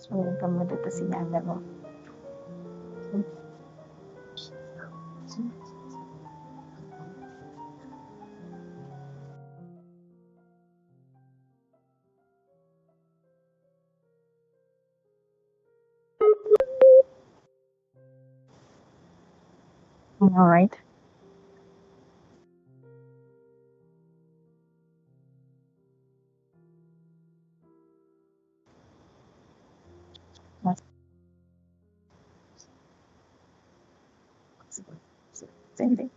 Sri Lanka Muditha Jayasinghe. All right. Same thing.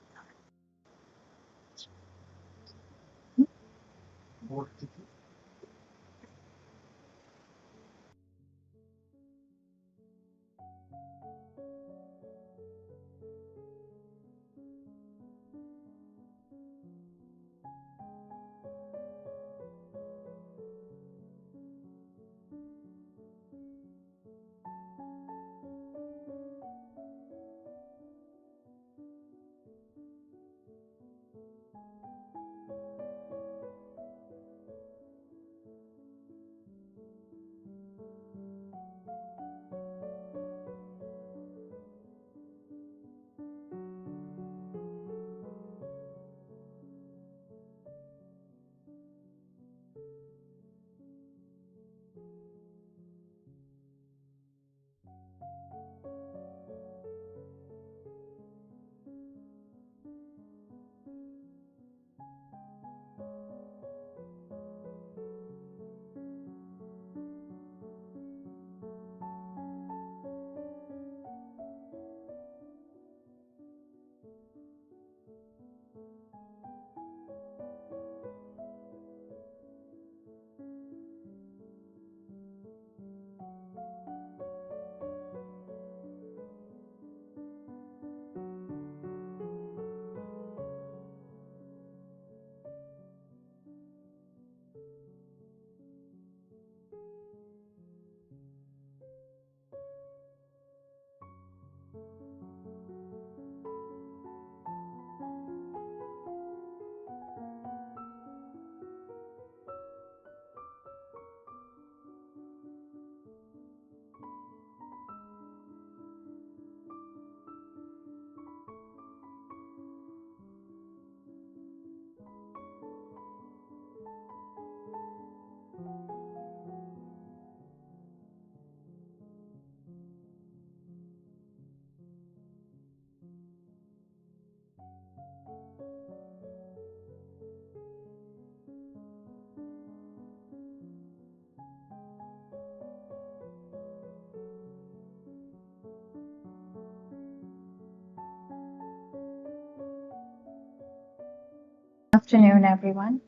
Afternoon, everyone.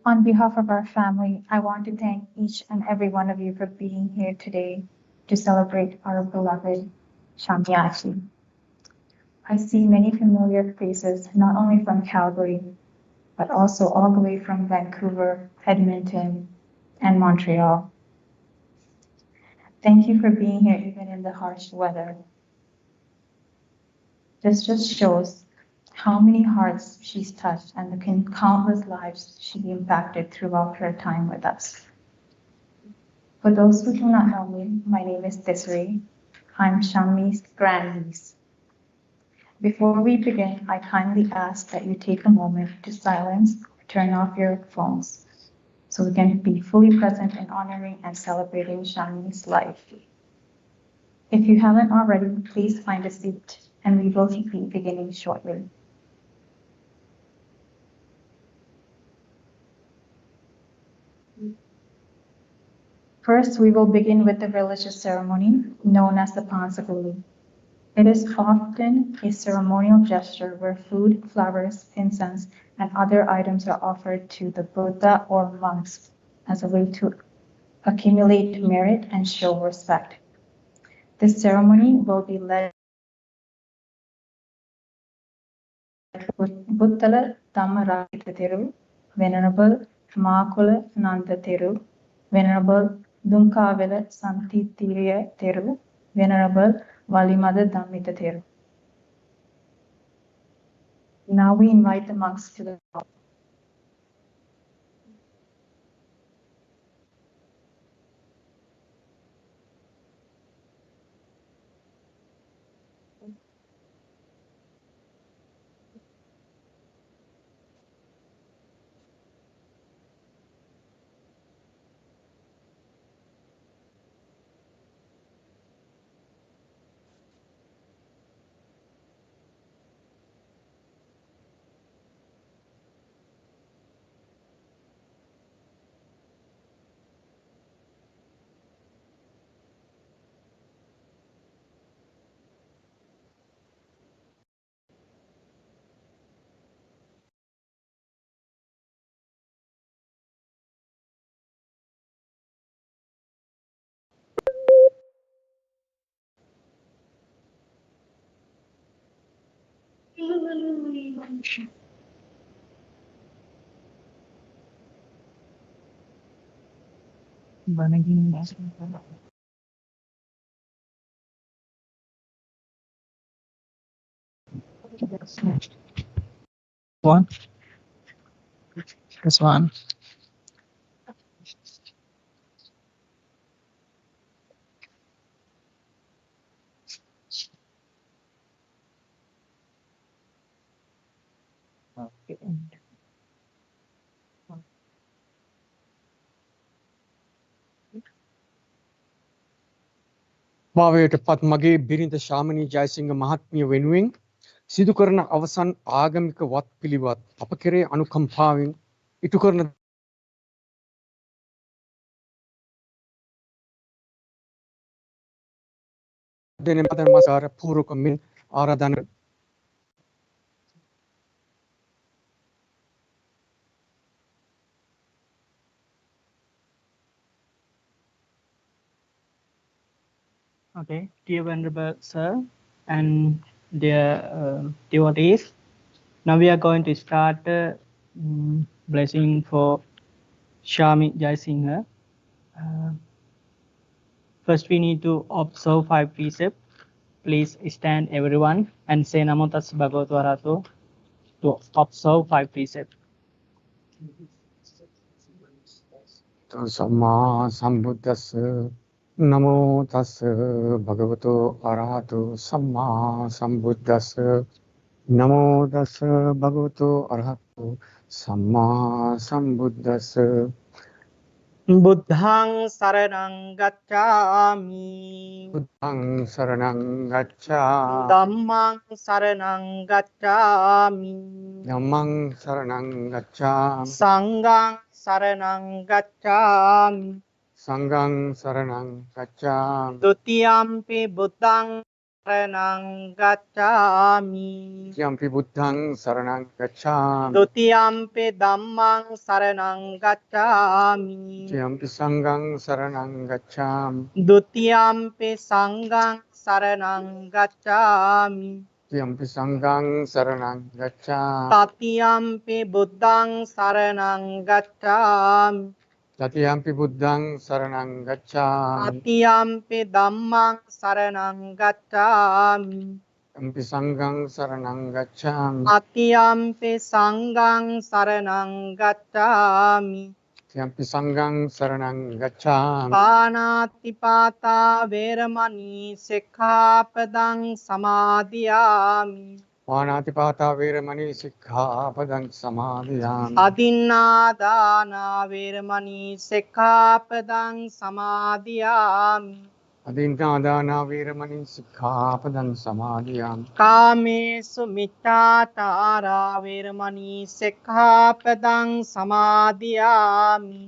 On behalf of our family, I want to thank each and every one of you for being here today to celebrate our beloved Shammi. I see many familiar faces, not only from Calgary, but also all the way from Vancouver, Edmonton, and Montreal. Thank you for being here even in the harsh weather. This just shows how many hearts she's touched and the countless lives she impacted throughout her time with us. For those who do not know me, my name is Desiree. I'm Shammi's grandniece. Before we begin, I kindly ask that you take a moment to silence or turn off your phones so we can be fully present in honoring and celebrating Shammi's life. If you haven't already, please find a seat and we will be beginning shortly. First, we will begin with the religious ceremony known as the Pansakuli. It is often a ceremonial gesture where food, flowers, incense, and other items are offered to the Buddha or monks as a way to accumulate merit and show respect. This ceremony will be led by Buttala Dhammarakita Thiru, Venerable Makula Nanda Thiru, Venerable Dunkavela Santithiriya Thiru, Venerable Valimada Dhammita Thiru. Now we invite the monks to the top. One. This one. Okay. භාවයට පත් මගේ බිරිඳ ශාමනී ජයසිංහ මහත්මිය වෙනුවෙන් සිදු කරන අවසන් ආගමික වත් පිළිවත් අප කෙරේ අනුකම්පාවෙන් ඉටු කරන දෙනපතන් මාසාර පූර්වක මෙන් ආරාධන Okay, dear Venerable Sir and dear devotees, now we are going to start blessing for Shammi Jayasinghe. First, we need to observe 5 precepts. Please stand, everyone, and say Namo Tassa Bhagavato Arahato to observe 5 precepts. සම්මා සම්බුද්දස්ස නමෝ තස්ස භගවතෝ අරහතෝ සම්මා සම්බුද්දස්ස නමෝ තස්ස භගවතෝ අරහතෝ සම්මා සම්බුද්දස්ස Buddhang saranang gacchami. බුද්ධං සරණං ගච්ඡාමි Dhammang saranang gacchami. ධම්මං සරණං ගච්ඡාමි Sanghang saranang gacchami. සංඝං සරණං ගච්ඡාමි Dutiyampi buddhang saranang gacchami. යම්පි බුද්ධං සරණං ගච්ඡාමි Dutiyampi dhammang saranang gacchami. යම්පි සංඝං සරණං ගච්ඡාමි Dutiyampi sanghang saranang gacchami. යම්පි සංඝං සරණං ගච්ඡාමි Tatiyampi buddhang saranang gacchami. තතියම්පි බුද්ධං සරණං ගච්ඡාමි Tatiyampi dhammang saranang gacchami. යම්පි සංඝං සරණං ගච්ඡාමි Tatiyampi sanghang saranang gacchami. යම්පි සංඝං සරණං ගච්ඡාමි Pānātipātā vēramani sikkhapadang samadhiyāmi. පාණාතිපාතා වේරමණී සික්ඛාපදං සමාදියාමි Adinādāna vēramani sikkhapadang samadhiyāmi. අදින්නාදානා වේරමණී සික්ඛාපදං සමාදියාමි Kāmesu miccātārā vēramani sikkhapadang samadhiyāmi.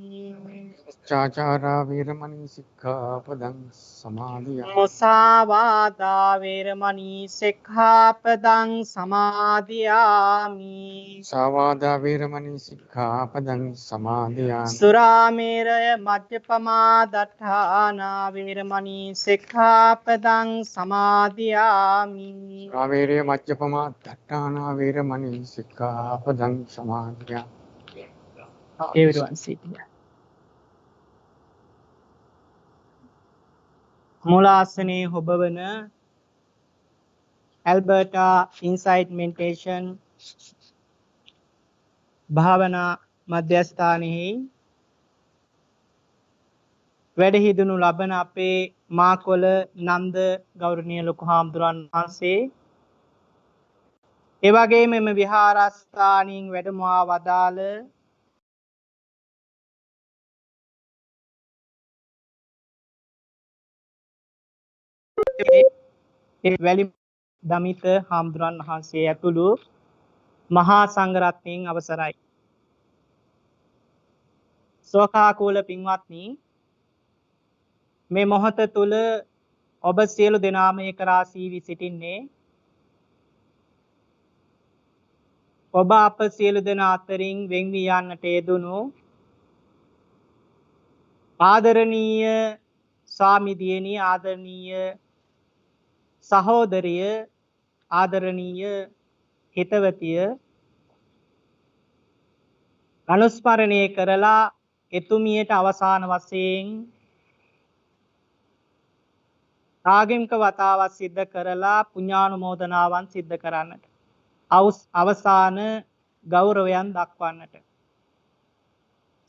චාචාරා වේරමණී සික්ඛාපදං සමාදියාමි Musāvādā vēramani sikkhapadang samadhiyāmi. සාවාදා වේරමණී සික්ඛාපදං සමාදියාමි Surāmeraya majjapamā daṭṭhānā vēramani sikkhapadang samadhiyāmi. රාවේරය මජ්ජපමා දට්ඨානා වේරමණී සික්ඛාපදං සමාදියාමි Everyone sit here. මූලාසනයේ හොබවන ඇල්බර්ටා ඉන්සයිට් මෙඩිටේෂන් භාවනා මධ්‍යස්ථානයේ වැඩහිදුණු ලබන අපේ මාකොළ නන්ද ගෞරවනීය ලොකු හාමුදුරන් වහන්සේ ඒ වගේම මෙම විහාරස්ථානයෙන් වැඩමවා වදාළ වැලි දමිත හාමුදුරන් වහන්සේ ඇතුළු මහා සංඝරත්නයන් අවසරයි. සෝකාකූල පින්වත්නි, මේ මොහොත තුල ඔබ සියලු දෙනාම එක රාශී වී සිටින්නේ ඔබ අප සියලු දෙනා අතරින් වෙන් වී යන්නට යෙදුණු ආදරණීය ස්වාමි දියණිය, ආදරණීය සහෝදරිය, ආදරණීය හිතවතිය අනුස්මරණය කරලා එතුමියට අවසාන වශයෙන් ආගමික වතාවක් සිද්ධ කරලා පුණ්‍යානුමෝදනාවන් සිද්ධ කරන්නට අවසාන ගෞරවයන් දක්වන්නට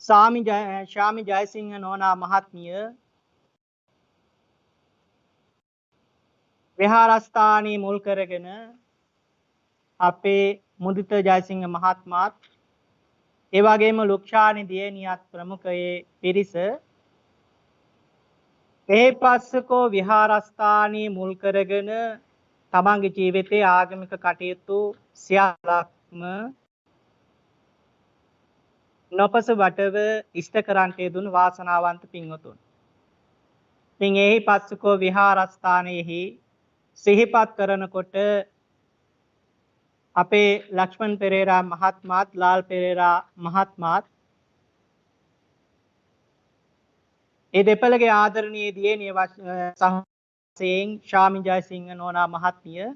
ශාමි ජයසිංහ නෝනා මහත්මිය විහාරස්ථානයේ මුල් කරගෙන අපේ මුදිත ජයසිංහ මහත්මයාත් ඒ වගේම ලුක්ෂානි දියණියත් ප්‍රමුඛයේ පිරිස එහිපස්සකෝ විහාරස්ථානයේ මුල් කරගෙන තමන්ගේ ජීවිතයේ ආගමික කටයුතු සියල්ලක්ම නොපස වටව ඉෂ්ට කරන්ට යෙදුණු වාසනාවන්ත පින්වතුන්. ඉතින් එහිපස්සකෝ විහාරස්ථානයේහි සිහිපත් කරනකොට අපේ ලක්ෂ්මන් පෙරේරා මහත්මයාත් ලාල් පෙරේරා මහත්මයාත් ඒ දෙපළගේ ආදරණීය දියණිය වශයෙන් ශාමි ජයසිංහ නෝනා මහත්මිය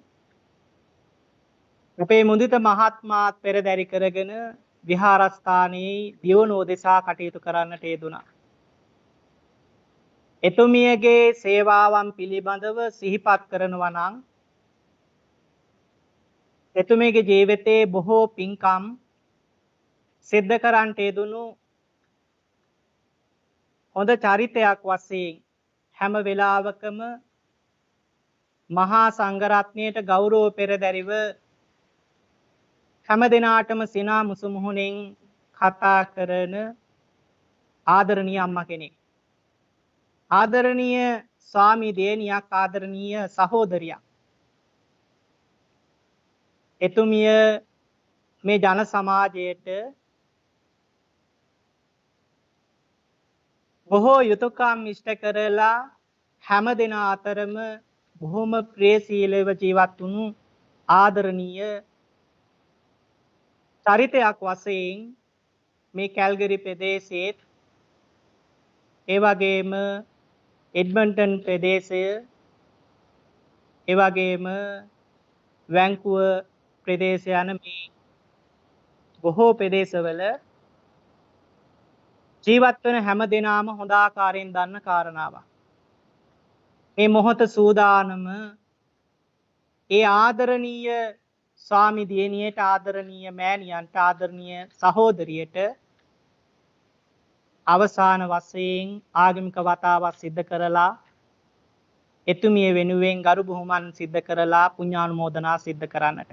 අපේ මුදිත මහත්මයාත් පෙරදරි කරගෙන විහාරස්ථානයේ දියුණුව දෙසා කටයුතු කරන්නට යෙදුණා. එතුමියගේ සේවාවන් පිළිබඳව සිහිපත් කරනවා නම් එතුමියගේ ජීවිතයේ බොහෝ පින්කම් සිද්ධ කරන්නට යෙදුණු හොඳ චරිතයක් වශයෙන් හැම වෙලාවකම මහා සංඝරත්නයට ගෞරව පෙරදරිව හැම දිනාටම සිනා මුසු මුහුණෙන් කතා කරන ආදරණීය අම්මා කෙනෙක්. ආදරණීය ස්වාමි දේනියක් ආදරණීය සහෝදරියක්. එතුමිය මේ ජන සමාජයට බොහෝ යුතුයකම් ඉෂ්ට කරලා හැම දෙනා අතරම බොහොම ප්‍රේසීලව ජීවත් වුණු ආදරණීය චරිතයක් වශයෙන් මේ කැල්ගරි ප්‍රදේශයේ ඒ වගේම එඩ්මන්ටන් ප්‍රදේශය ඒ වගේම වැන්කුවර් ප්‍රදේශය යන මේ බොහෝ ප්‍රදේශවල ජීවත් වෙන හැම දෙනාම හොඳ ආකාරයෙන් දන්න කාරණාවක්. මේ මොහොත සූදානම ඒ ආදරණීය ස්වාමි දියණියට ආදරණීය මෑණියන්ට ආදරණීය සහෝදරියට අවසාන වශයෙන් ආගමික වතාවක් සිද්ධ කරලා එතුමිය වෙනුවෙන් ගරු බුහුමන් සිද්ධ කරලා පුණ්‍යානුමෝදනා සිද්ධ කරන්නට.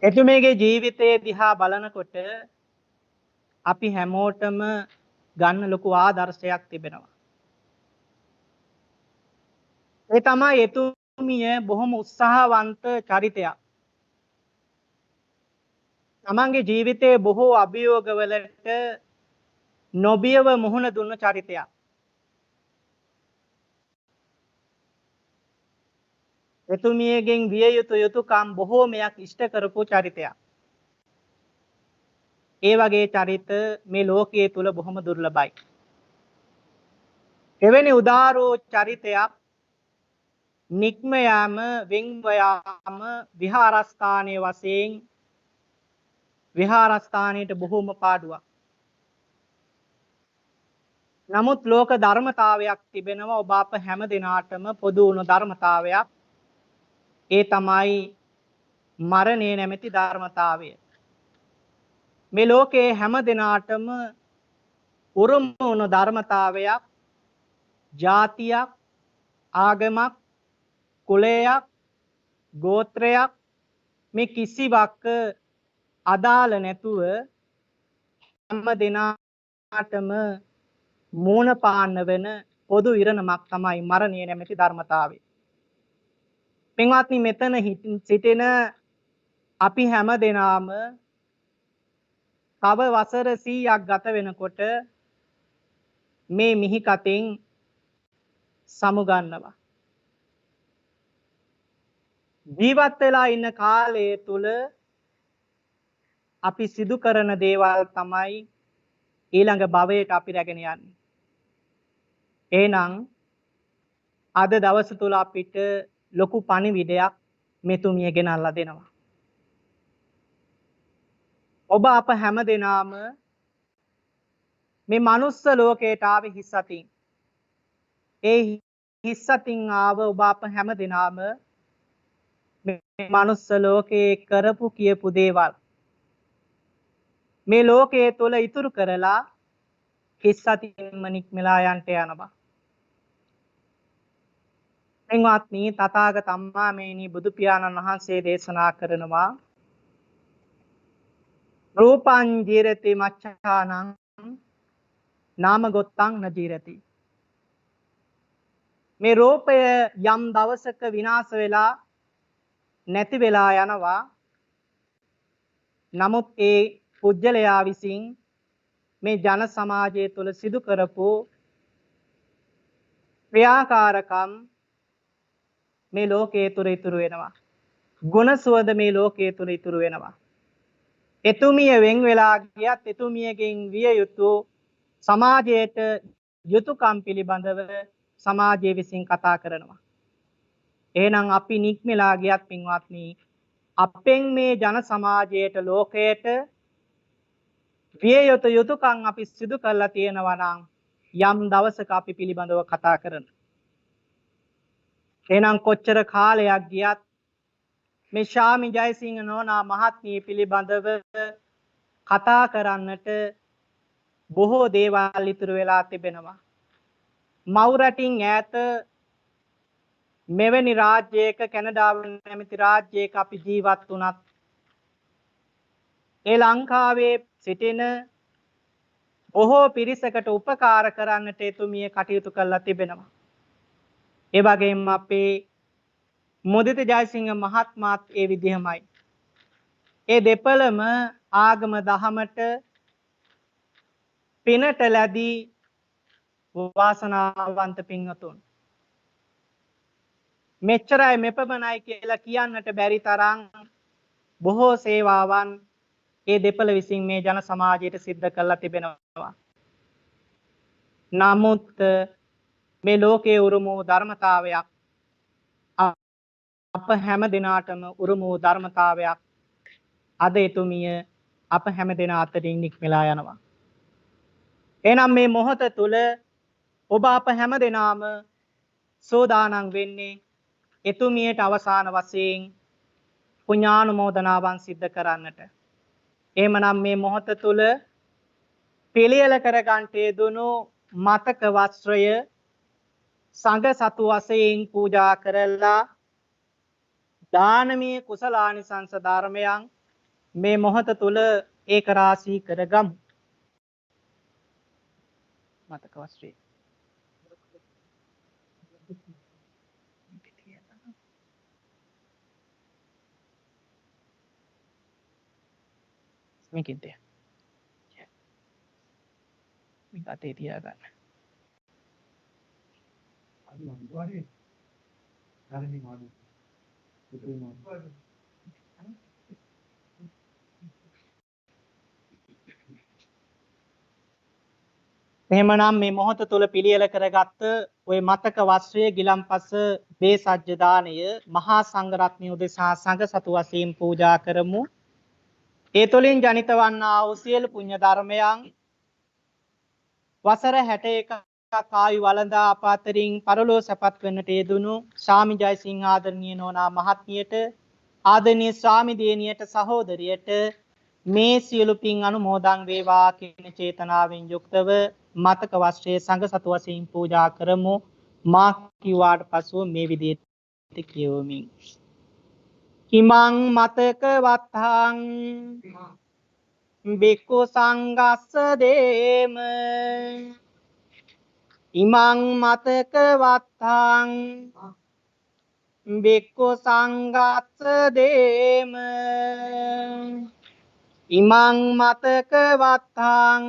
එතුමියගේ ජීවිතයේ දිහා බලනකොට අපි හැමෝටම ගන්න ලොකු ආදර්ශයක් තිබෙනවා. ඒ තමයි එතුමිය බොහොම උත්සාහවන්ත චරිතයක්. තමන්ගේ ජීවිතයේ බොහෝ අභියෝගවලට නොබියව මුහුණ දුන්න චරිතයක්. එතුමියගෙන් විය යුතු යුතුයකම් බොහෝමයක් ඉෂ්ට කරපු චරිතයක්. ඒ වගේ චරිත මේ ලෝකයේ තුල බොහොම දුර්ලභයි. එවැනි උදාරෝ චරිතයක් නික්ම යාම වෙන්ව යාම විහාරස්ථානයේ වශයෙන් විහාරස්ථානයට බොහෝම පාඩුවක්. නමුත් ලෝක ධර්මතාවයක් තිබෙනවා ඔබ අප හැම දිනාටම පොදු වුණු ධර්මතාවයක්. ඒ තමයි මරණය නැමැති ධර්මතාවය. මේ ලෝකයේ හැම දිනාටම උරුම වුණු ධර්මතාවයක් ජාතියක් ආගමක් කුලයක් ගෝත්‍රයක් මේ කිසිවක් අදාළ නැතුව හැම දිනාටම මූණ පාන්න වෙන පොදු ඉරණමක් තමයි මරණය නැමැති ධර්මතාවය. පින්වත්නි මෙතන සිටින අපි හැම දෙනාම තව වසර 100ක් ගත වෙනකොට මේ මිහි කතෙන් සමුගන්නවා. ජීවත් වෙලා ඉන්න කාලය තුල අපි සිදු කරන දේවල් තමයි ඊළඟ භවයට අපි රැගෙන යන්නේ. එහෙනම් අද දවස තුල අපිට ලොකු පණිවිඩයක් මෙතුමිය ගෙනල්ලා දෙනවා. ඔබ අප හැම දෙනාම මේ මනුස්ස ලෝකයට ආවේ හිස් අතින්. ඒ හිස් අතින් ආව ඔබ අප හැම දෙනාම මේ මනුස්ස ලෝකේ කරපු කියපු දේවල් මේ ලෝකයේ තුල ඉතුරු කරලා හිස් අතින්ම නික්මලා යන්ට යනවා. එන්වත්නි තථාගත අම්මාමේනි බුදු පියාණන් වහන්සේ දේශනා කරනවා රූපං ජීරති මච්ඡානං නාම ගොත්තං නජීරති. මේ රූපය යම් දවසක විනාශ වෙලා නැති වෙලා යනවා. නමුත් ඒ පුජ්‍යලයා විසින් මේ ජන සමාජය තුළ සිදු කරපු ක්‍රියාකාරකම් මේ ලෝකයේ තුර ඉතුරු වෙනවා. ගුණ සුවඳ මේ ලෝකයේ තුර ඉතුරු වෙනවා. එතුමිය වෙන් වෙලා ගියත් එතුමියගෙන් විය යුතු සමාජයට යුතුයකම් පිළිබඳව සමාජය විසින් කතා කරනවා. එහෙනම් අපි නික්මලා ගියත් පින්වත්නි අපෙන් මේ ජන සමාජයට ලෝකයට විය යුතු යුතුයකම් අපි සිදු කරලා තියෙනවා නම් යම් දවසක අපි පිළිබඳව කතා කරන. එහෙනම් කොච්චර කාලයක් ගියත් මේ ශාමි ජයසිංහ නෝනා මහත්මිය පිළිබඳව කතා කරන්නට බොහෝ දේවල් ඉතුරු වෙලා තිබෙනවා. මව් රටින් ඈත මෙවැනි රාජ්‍යයක කැනඩාව නැමැති රාජ්‍යයක අපි ජීවත් වුණත් ඒ ලංකාවේ සිටින බොහෝ පිරිසකට උපකාර කරන්නට එතුමිය කටයුතු කළා තිබෙනවා. ඒ වගේම අපේ මුදිත ජයසිංහ මහත්මයාත් ඒ විදිහමයි. ඒ දෙපළම ආගම දහමට පිනට ලැබී වාසනාවන්ත පින්වතුන්. මෙච්චරයි මෙපමණයි කියලා කියන්නට බැරි තරම් බොහෝ සේවාවන් ඒ දෙපළ විසින් මේ ජන සමාජයට සිද්ධ කරලා තිබෙනවා. නමුත් මේ ලෝකයේ උරුම වූ ධර්මතාවයක් අප හැම දිනාටම උරුම වූ ධර්මතාවයක් අද එතුමිය අප හැම දෙනා අතරින් නික්මලා යනවා. එහෙනම් මේ මොහොත තුල ඔබ අප හැම දෙනාම සෝදානම් වෙන්නේ එතුමියට අවසාන වශයෙන් පුණ්‍යානුමෝදනාවන් සිද්ධ කරන්නට. එහෙමනම් මේ මොහොත තුල පිළියෙල කරගන්ට යෙදුණු මතක වස්ත්‍රය සංඝ සතු වශයෙන් පූජා කරලා දානමය කුසලානිසංස ධර්මයන් මේ මොහොත තුල ඒක රාශී කරගමු. මතක වස්ත්‍රය මේකෙන්ද මේක අතේ තියාගන්න. එහෙමනම් මේ මොහොත තුල පිළියෙල කරගත්ත ওই මතක වස්ත්‍රයේ ගිලම්පස බේසජ්‍ය දාණය මහා සංඝ රත්නය උදෙසා සංඝ සතු වශයෙන් පූජා කරමු. ඒ තුළින් ජනිත වන්නා වූ සියලු පුණ්‍ය ධර්මයන් වසර 61ක් ආයු වළඳා අප අතරින් පරලෝ සැපත් වෙන්නට යෙදුණු ශාමි ජයසිංහ ආදරණීය නෝනා මහත්මියට ආදරණීය ස්වාමි දියණියට සහෝදරියට මේ සියලු පින් අනුමෝදන් වේවා කියන චේතනාවෙන් යුක්තව මතක වස්ත්‍රයේ සංඝ සතු වශයෙන් පූජා කරමු. මා කිවාට පසුව මේ විදිහට කියවමින් කිමං මතක වත්තං බික්ඛු සංඝස්ස දේම ඉමං මතක වත්තං බික්ඛු සංඝස්ස දේම ඉමං මතක වත්තං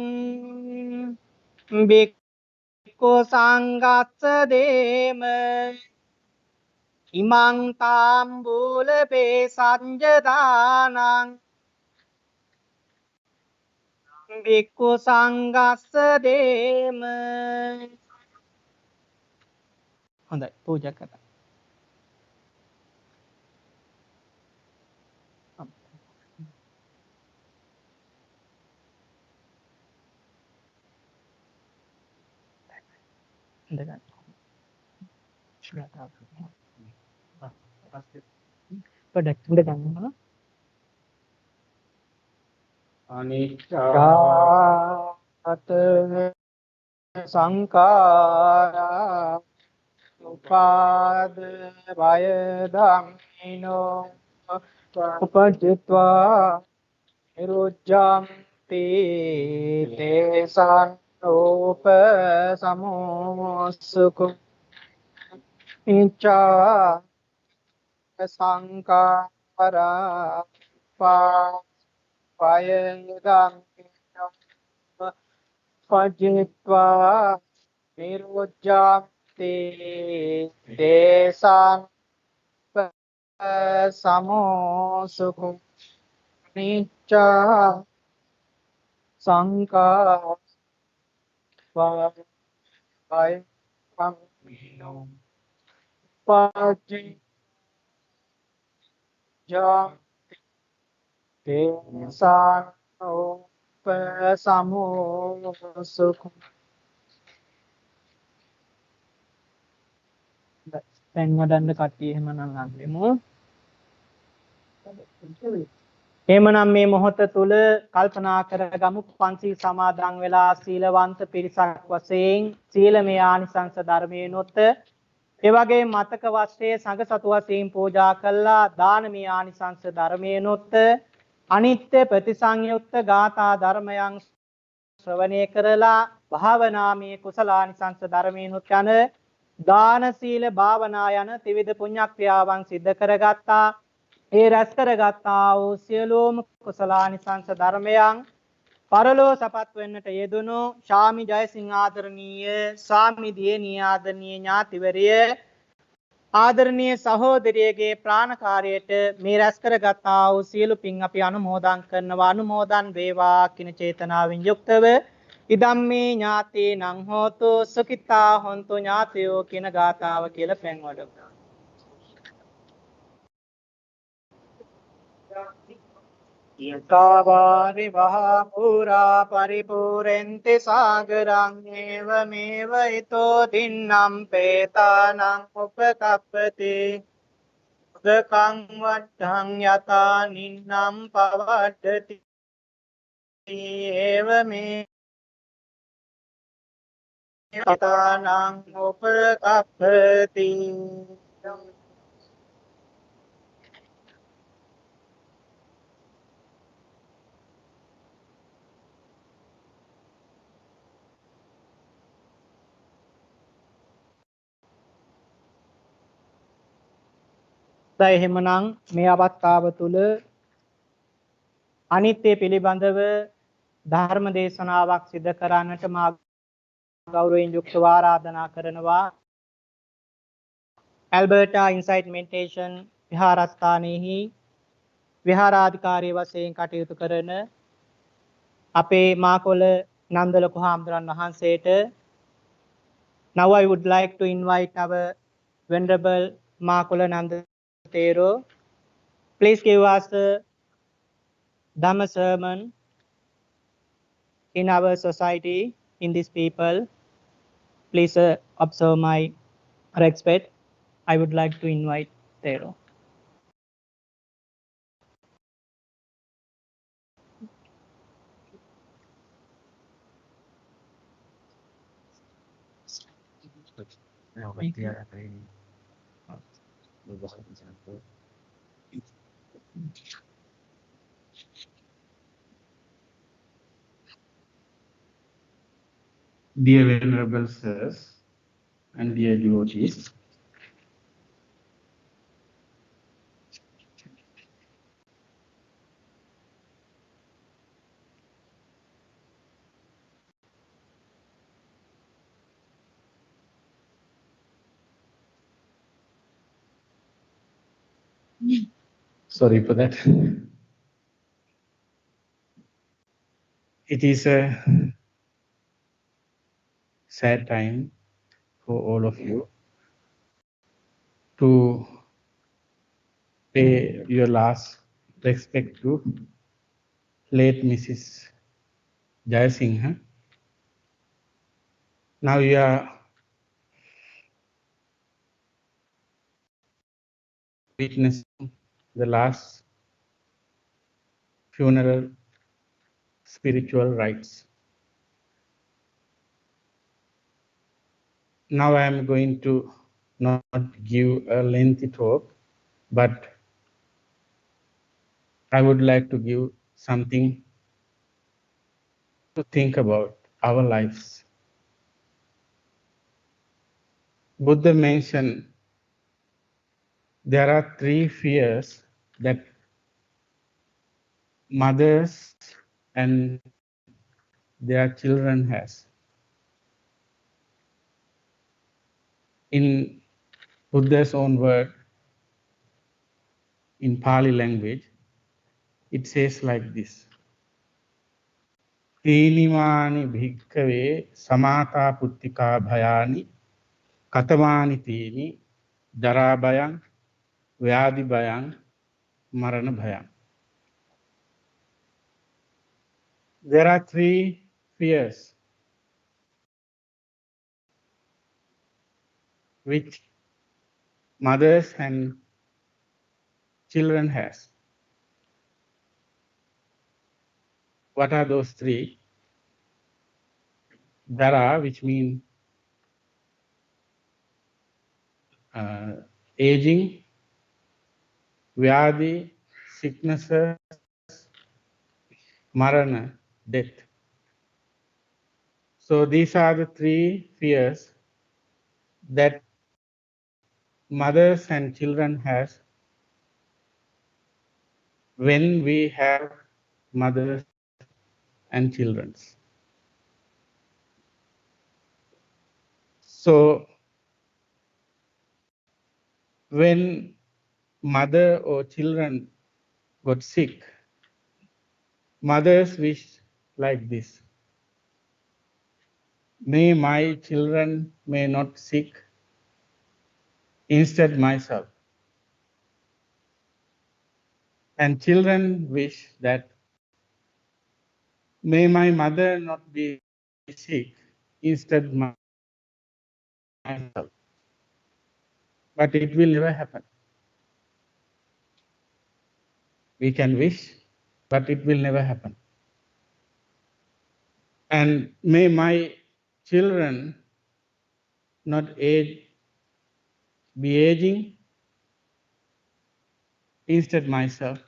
බික්ඛු සංඝස්ස දේම ඉමං තාම්බූල පේසංජදානං බික්ඛු සංඝස්ස දේම. හොඳයි පූජා කරා. අනිච්චාත සංඛාරා උපාද වය ධම්මිනෝ උපජ්ජත්වා නිරුද්ධಂತಿ තේසං රූප සමෝසුකු නිච්ඡා සංඛාරා පාය ධම්මිනෝ උපජ්ජත්වා නිරුද්ධಂತಿ තේසං සමෝසුකු නිච්ඡා සංඛාරා පාය ධම්මිනෝ පච්චේජාති තේසං උපසමෝසුඛ දැන් වඩන්න කට්ටිය එහෙමනම් අන්නෙමු එහෙමනම් මේ මොහොත තුල කල්පනා කරගමු පන්සිල් සමාදන් වෙලා සීලවන්ත පිරිසක් වශයෙන් සීලමය ආනිසංස ධර්මයනොත් ඒ වගේ මතක වස්ත්‍රයේ සංඝ සතු වශයෙන් පූජා කළා දානමය ආනිසංස ධර්මයනොත් අනිත්‍ය ප්‍රතිසංයුක්ත ගාථා ධර්මයන් ශ්‍රවණය කරලා භාවනාමය කුසලානිසංස ධර්මයනොත් යන දාන සීල භාවනා යන ත්‍රිවිධ පුණ්‍ය ක්‍රියාවන් සිද්ධ කරගත්තා ඒ රැස් කරගත්තා වූ සියලුම කුසලානිසංස ධර්මයන් පරලෝ සපත් වෙන්නට යෙදුණු ශාමි ජයසිංහ ආදරණීය ස්වාමි දියණිය ආදරණීය ඥාතිවරිය ආදරණීය සහෝදරියගේ ප්‍රාණකාරයට මේ රැස් කරගත්තා වූ සියලු පින් අපි අනුමෝදන් කරනවා අනුමෝදන් වේවා කින චේතනාවෙන් යුක්තව ඉදම්මේ ඥාතේ නං හෝතු සුඛිතා හොන්තු ඥාතයෝ කියන ගාථාව කියලා පැන් වඩමු යතාවාරි වහා පුරා පරිපූර්ණන්ති සාගරං ඒවමේව ඊතෝ දින්නම් පේතානං උපකප්පති උදකං වට්ඨං යතා නින්නම් පවඩ්ඩති ඒවමේ යතානං උපකප්පති දැන් එහෙමනම් මේ අවස්ථාව තුල අනිත්‍ය පිළිබඳව ධර්ම දේශනාවක් සිදු කරන්නට මා ගෞරවයෙන් යුක්තව ආරාධනා කරනවා ඇල්බර්ටා ඉන්සයිට් මෙඩිටේෂන් විහාරස්ථානයේහි විහාරාධිකාරී වශයෙන් කටයුතු කරන අපේ මාකොළ නන්දලක හාමුදුරන් වහන්සේට now I would like to invite our venerable Makola Nanda Thero. Please give us the Dhamma sermon in our society, in these people. Please observe my respect. I would like to invite Thero. Dear Venerable Sirs and dear devotees, sorry for that. It is a sad time for all of you to pay your last respect to late Mrs. Jayasinghe. Now you are witnessing the last funeral spiritual rites. Now I am going to not give a lengthy talk, but I would like to give something to think about our lives. Buddha mentioned there are three fears that mothers and their children has. In Buddha's own word, in Pali language, it says like this. Tinimani bhikkhave samata puttika bhayani katamani tini jara bhayang vyadi bhayang marana bhayang. There are three fears which mothers and children has. What are those three? Jara, which means aging, vyadi, sicknesses, marana, death. So these are the three fears that mothers and children has when we have mothers and children. So when mother or children got sick, mothers wish like this. May my children may not sick, instead myself. And children wish that may my mother not be sick, instead myself. But it will never happen. We can wish, but it will never happen. And may my children not be aging, instead myself.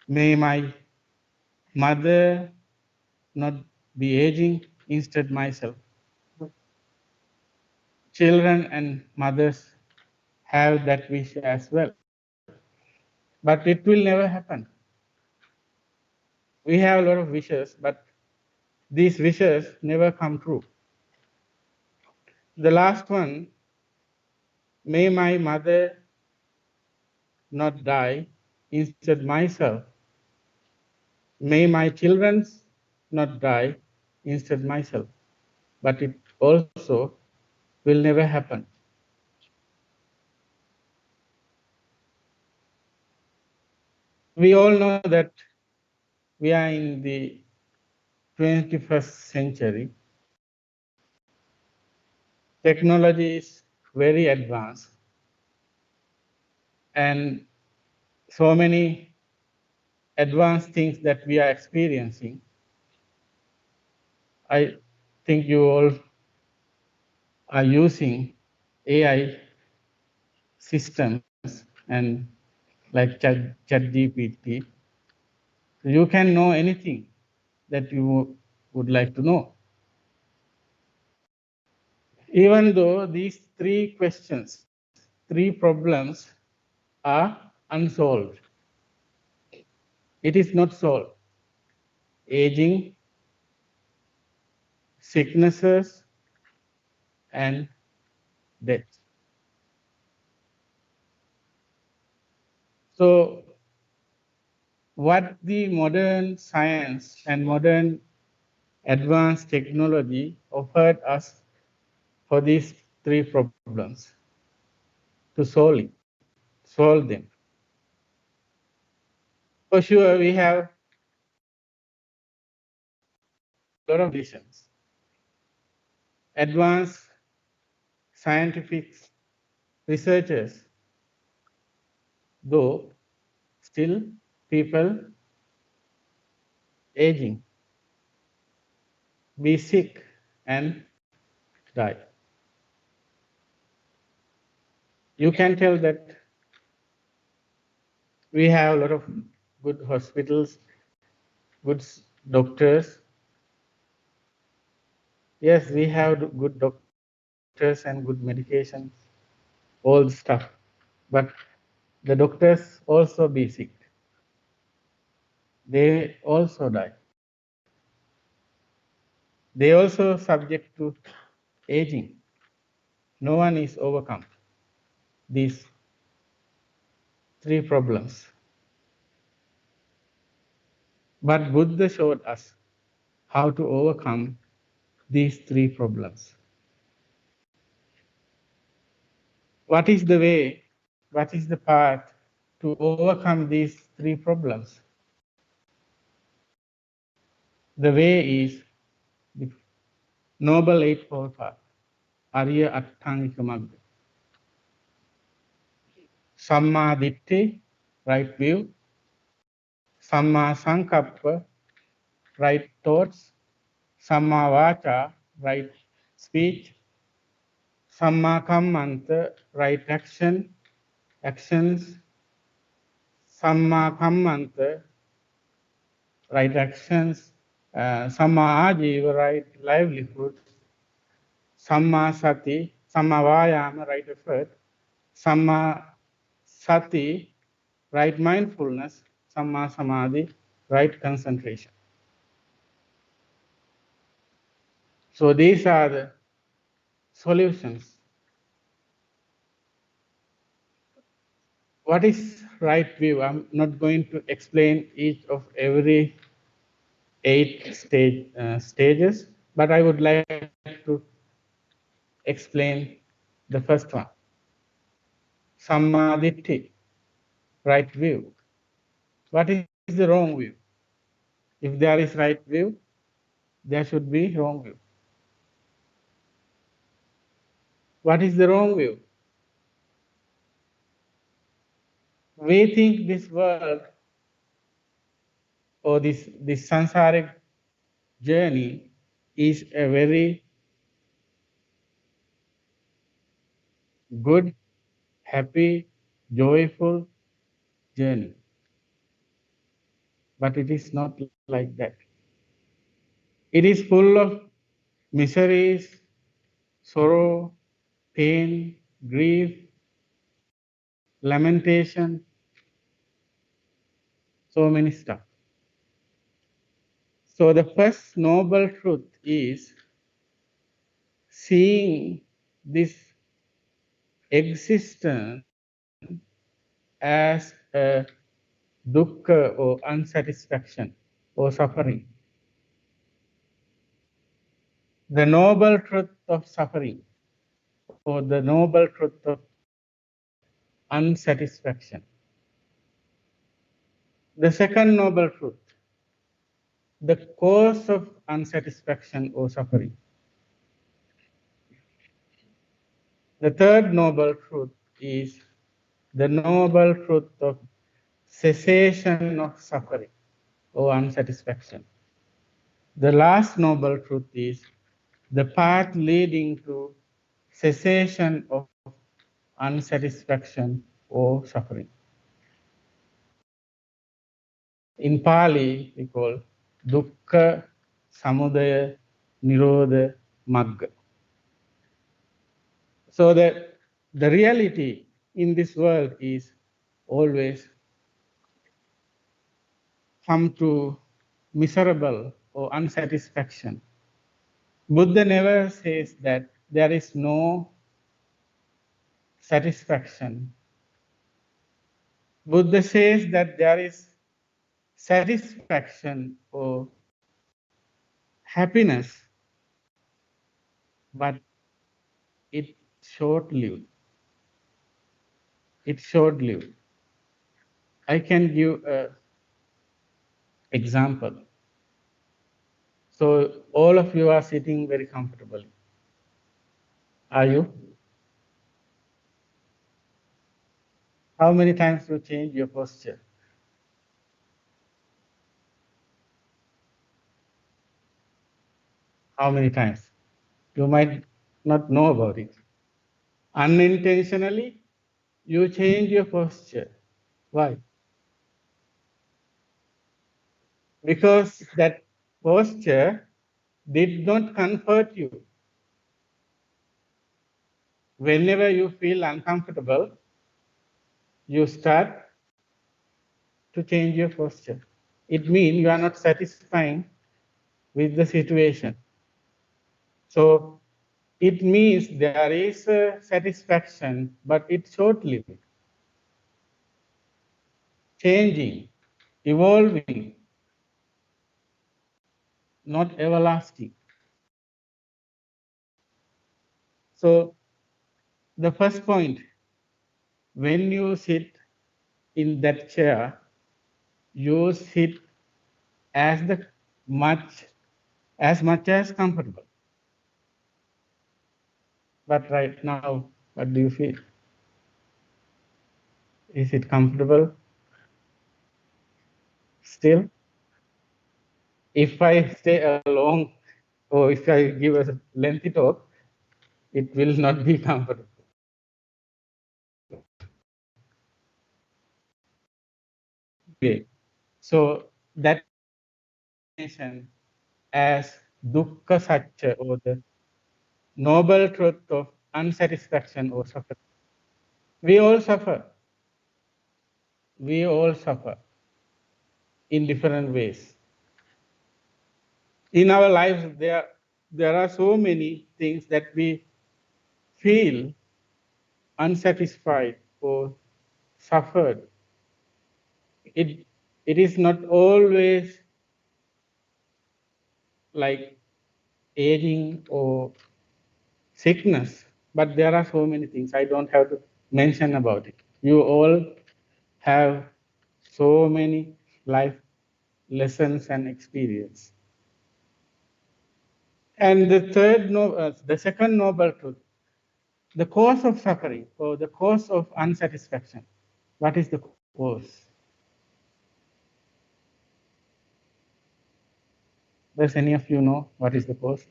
May my mother not be aging, instead myself. Children and mothers have that wish as well. But it will never happen. We have a lot of wishes, but these wishes never come true. The last one, may my mother not die, instead myself. May my children not die, instead myself. But it also will never happen. We all know that we are in the 21st century. Technology is very advanced, and so many advanced things that we are experiencing. I think you all are using AI systems and like ChatGPT. You can know anything that you would like to know. Even though these three questions, three problems are unsolved. It is not solved. Aging, sicknesses, and death. So what the modern science and modern advanced technology offered us for these three problems to solve them. For sure, we have a lot of visions. Advanced scientific researchers though still people aging, be sick and die. You can tell that we have a lot of good hospitals, good doctors. Yes, we have good doctors and good medications, all the stuff. But the doctors also be sick. They also die. They also subject to aging. No one is overcome these three problems. But Buddha showed us how to overcome these three problems. What is the way? What is the path to overcome these three problems? The way is the Noble Eightfold Path, Arya Attangika Magga. Samma Ditti, right view. Samma Sankappa, right thoughts. Samma Vacha, right speech. Samma Kammanta, right actions. Samma Kammanta, right actions. Samma Ajiva, right livelihood. Samma Sati, Samma Vayama, right effort. Samma Sati, right mindfulness. Samma Samadhi, right concentration. So these are the solutions. What is right view? I'm not going to explain each of every 8 stages, but I would like to explain the first one. Sammaditthi, right view. What is the wrong view? If there is right view, there should be wrong view. What is the wrong view? We think this world or this samsaric journey is a very good, happy, joyful journey. But it is not like that. It is full of miseries, sorrow, pain, grief, lamentation, so many stuff. So the first noble truth is seeing this existence as a dukkha or unsatisfaction or suffering. The noble truth of suffering or the noble truth of unsatisfaction. The second noble truth, the cause of unsatisfaction or suffering. The third noble truth is the noble truth of cessation of suffering or unsatisfaction. The last noble truth is the path leading to cessation of unsatisfaction or suffering. In Pali, we call dukkha, samudaya, nirodha, magga. So that the reality in this world is always come to miserable or unsatisfaction. Buddha never says that there is no satisfaction. Buddha says that there is satisfaction or happiness, but it's short-lived. It's short-lived. I can give an example. So all of you are sitting very comfortably. Are you? How many times you change your posture? How many times? You might not know about it. Unintentionally, you change your posture. Why? Because that posture did not comfort you. Whenever you feel uncomfortable, you start to change your posture. It means you are not satisfying with the situation. So it means there is a satisfaction, but it's short-lived, changing, evolving, not everlasting. So the first point, when you sit in that chair, you sit as the much as comfortable. But right now, what do you feel? Is it comfortable still? If I stay along or if I give a lengthy talk, it will not be comfortable. Okay. So that definition as dukkha satya or the noble truth of unsatisfaction or suffering. We all suffer. We all suffer in different ways. In our lives, there are so many things that we feel unsatisfied or suffered. It, it is not always like aging or sickness, but there are so many things. I don't have to mention about it. You all have so many life lessons and experience. And the second noble truth, the cause of suffering or the cause of unsatisfaction. What is the cause? Does any of you know what is the cause?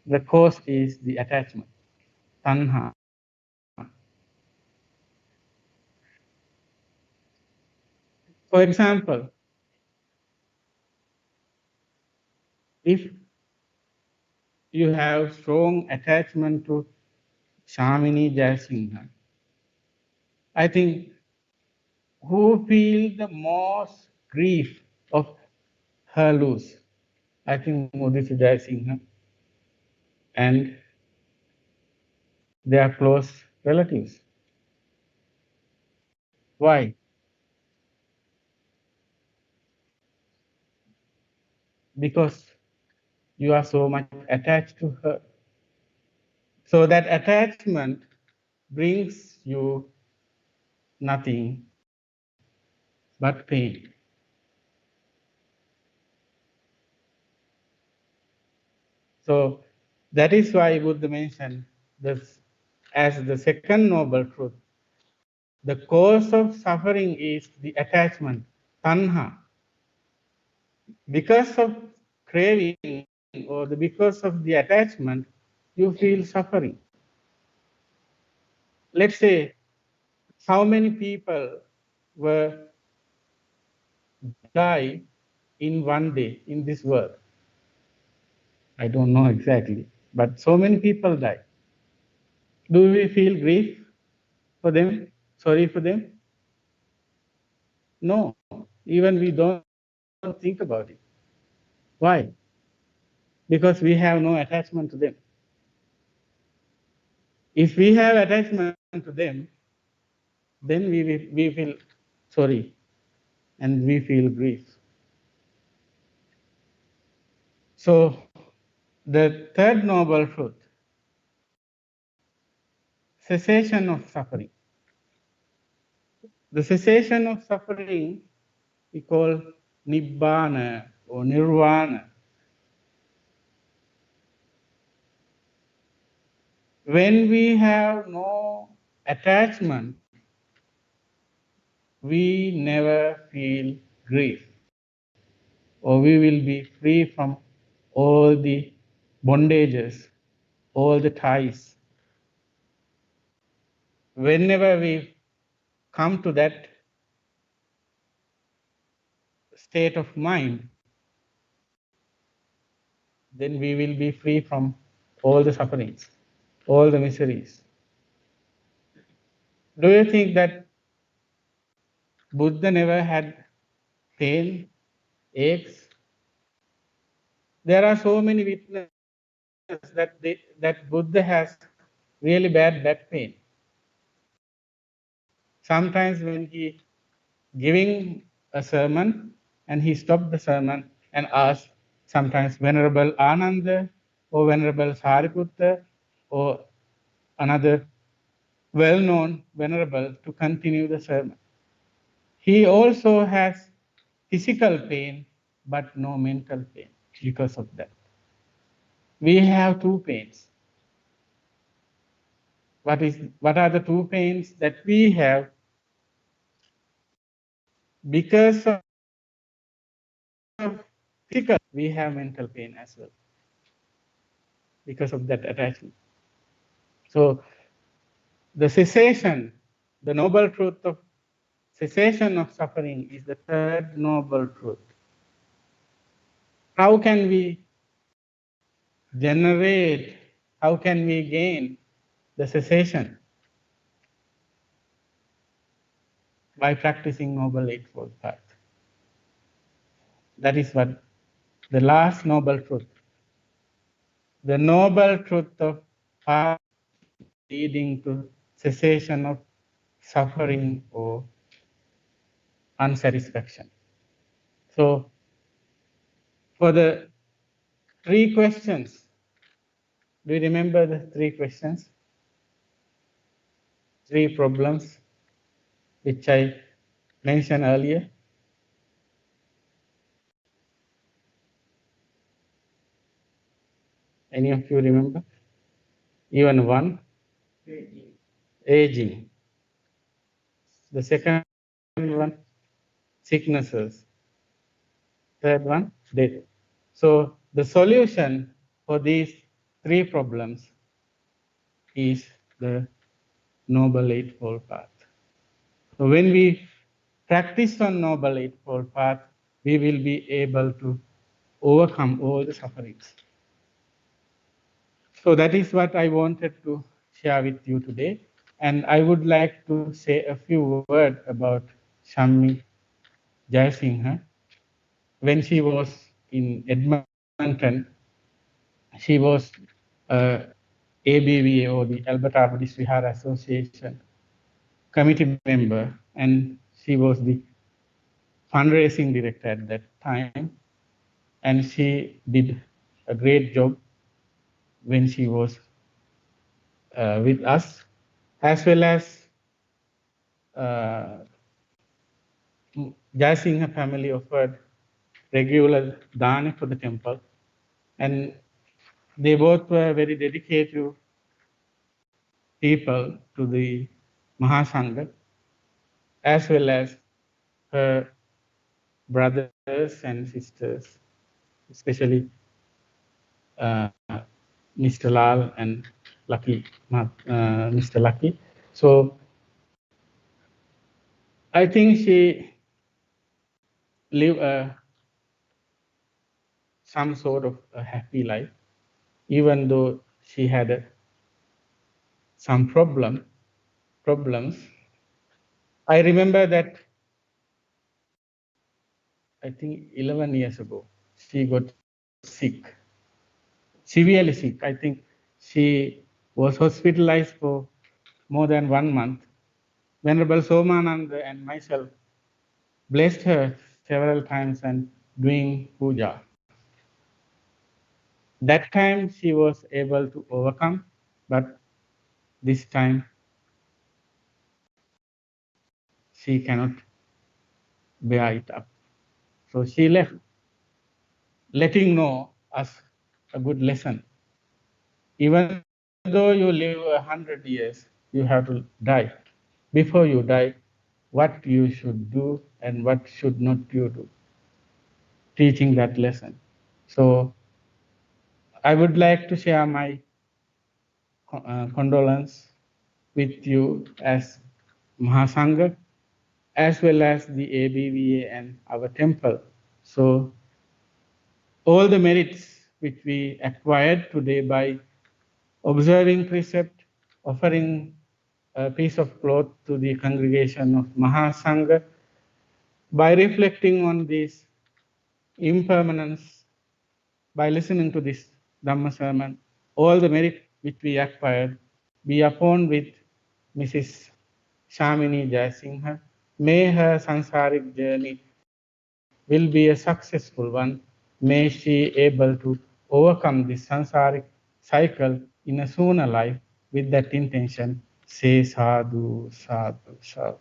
The cause is the attachment, tanha. For example, if you have strong attachment to Shamani Jayasinghe, I think who feel the most grief of her loss? I think Muditha Jayasinghe and their close relatives. Why? Because you are so much attached to her. So that attachment brings you nothing but pain. So that is why Buddha mentioned this as the second noble truth. The cause of suffering is the attachment, tanha. Because of craving or because of the attachment, you feel suffering. Let's say, how many people were die in one day in this world? I don't know exactly, but so many people die. Do we feel grief for them? Sorry for them? No, even we don't think about it. Why? Because we have no attachment to them. If we have attachment to them, then we feel sorry and we feel grief. So the third noble truth, cessation of suffering. The cessation of suffering we call nibbana or nirvana. When we have no attachment we never feel grief, or we will be free from all the bondages, all the ties. Whenever we come to that state of mind, then we will be free from all the sufferings, all the miseries. Do you think that Buddha never had pain, aches? There are so many witnesses that Buddha has really bad back pain. Sometimes when he giving a sermon and he stopped the sermon and asked sometimes Venerable Ananda or Venerable Sariputta or another well-known venerable to continue the sermon. He also has physical pain but no mental pain because of that. We have two pains. What are the two pains that we have? Because of physical, we have mental pain as well because of that attachment. So the cessation, the noble truth of cessation of suffering is the third noble truth. How can we generate, how can we gain the cessation? By practicing Noble Eightfold Path. That is what the last noble truth. The noble truth of path leading to cessation of suffering or unsatisfaction. So, for the three questions, do you remember the three questions? Three problems which I mentioned earlier. Any of you remember? Even one? Aging. The second one, sicknesses. Third one, death. So the solution for these three problems is the Noble Eightfold Path. So when we practice on Noble Eightfold Path, we will be able to overcome all the sufferings. So that is what I wanted to share with you today. And I would like to say a few words about Shammi Jayasinghe. When she was in Edmonton, she was ABVA, or the Alberta Buddhist Vihara Association committee member, and she was the fundraising director at that time. And she did a great job when she was with us, as well as Jayasinghe family offered regular dana for the temple, and they both were very dedicated people to the Mahasangha, as well as her brothers and sisters, especially Mr. Lal and Lucky, Mr. Lucky. So I think she lived some sort of a happy life, even though she had some problems. I remember that I think 11 years ago, she got sick, severely sick. I think she was hospitalized for more than 1 month. Venerable Somananda and myself blessed her several times and doing puja. That time she was able to overcome, but this time she cannot bear it up. So she left, letting know us a good lesson. Even though you live 100 years, you have to die. Before you die, what you should do and what should not you do, teaching that lesson. So I would like to share my condolence with you as Mahasangha, as well as the ABVA and our temple. So all the merits which we acquired today by observing precept, offering a piece of cloth to the congregation of Mahasangha, by reflecting on this impermanence, by listening to this Dhamma sermon, all the merit which we acquired, be upon with Mrs. Shamini Jayasinghe. May her sansaric journey will be a successful one. May she able to overcome this sansaric cycle in a sooner life. With that intention, say sadhu, sadhu, sadhu.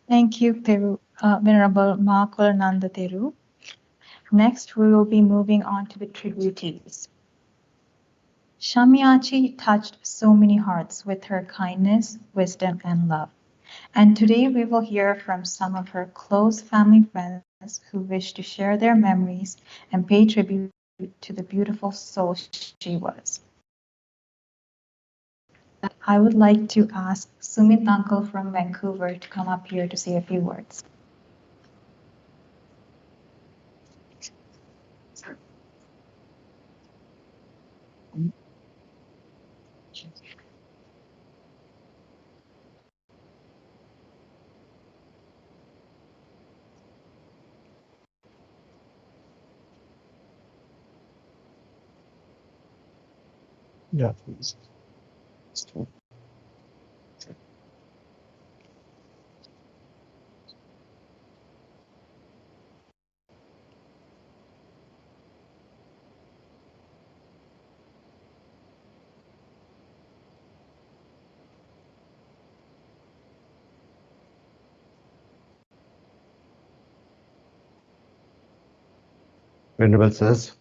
Thank you, Venerable Ma Kulananda Theru. Next, we will be moving on to the tributees. Shamiachi touched so many hearts with her kindness, wisdom, and love. And today we will hear from some of her close family friends who wish to share their memories and pay tribute to the beautiful soul she was. I would like to ask Sumit Uncle from Vancouver to come up here to say a few words. Yeah, please. Venerable Sirs,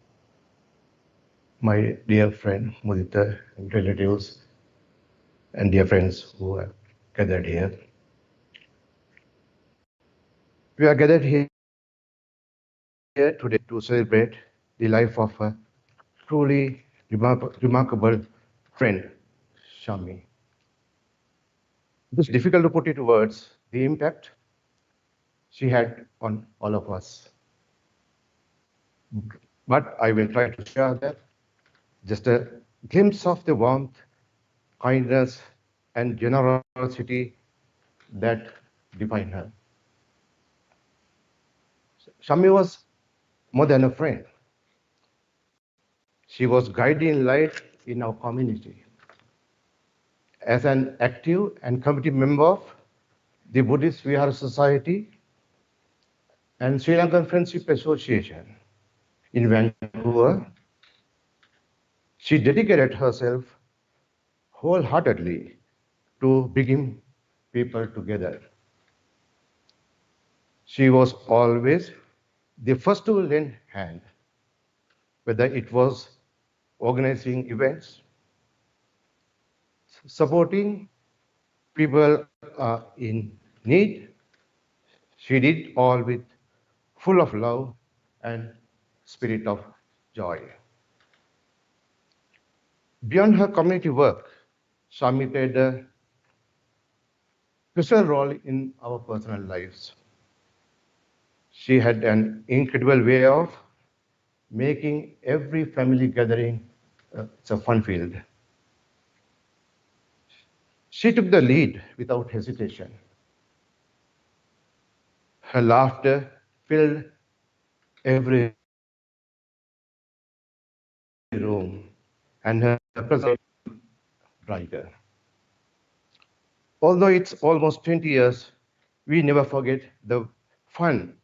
my dear friend Muditha, and relatives, and dear friends who are gathered here. We are gathered here today to celebrate the life of a truly remarkable friend, Shammi. It is difficult to put into words the impact she had on all of us. But I will try to share that, just a glimpse of the warmth, kindness, and generosity that define her. Shammi was more than a friend. She was guiding light in our community. As an active and committee member of the Buddhist Vihara Society and Sri Lankan Friendship Association in Vancouver, she dedicated herself wholeheartedly to bringing people together. She was always the first to lend hand, whether it was organizing events, supporting people in need. She did all with full of love and spirit of joy. Beyond her community work, Shammi played a crucial role in our personal lives. She had an incredible way of making every family gathering a fun-filled. She took the lead without hesitation. Her laughter filled every room, and her presence brighter. Although it's almost 20 years, we never forget the fun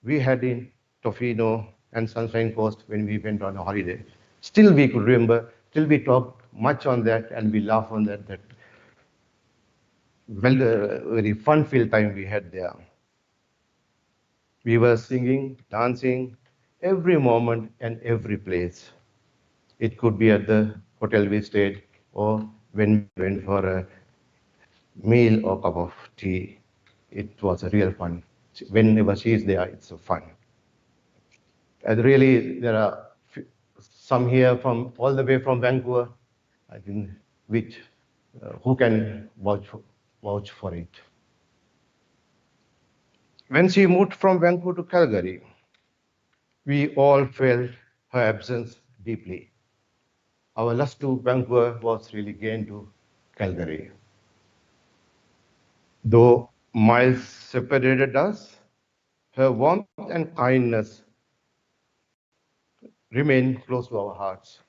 we had in Tofino and Sunshine Coast when we went on a holiday. Still we could remember, still we talked much on that and we laugh on that very fun-filled time we had there. We were singing, dancing, every moment and every place. It could be at the hotel we stayed or when we went for a meal or cup of tea. It was a real fun. Whenever she is there, it's a fun. And really, there are some here from all the way from Vancouver, I think, which who can vouch for it. When she moved from Vancouver to Calgary, we all felt her absence deeply. Our lust to Vancouver was really gained to Calgary. Though miles separated us, her warmth and kindness remained close to our hearts.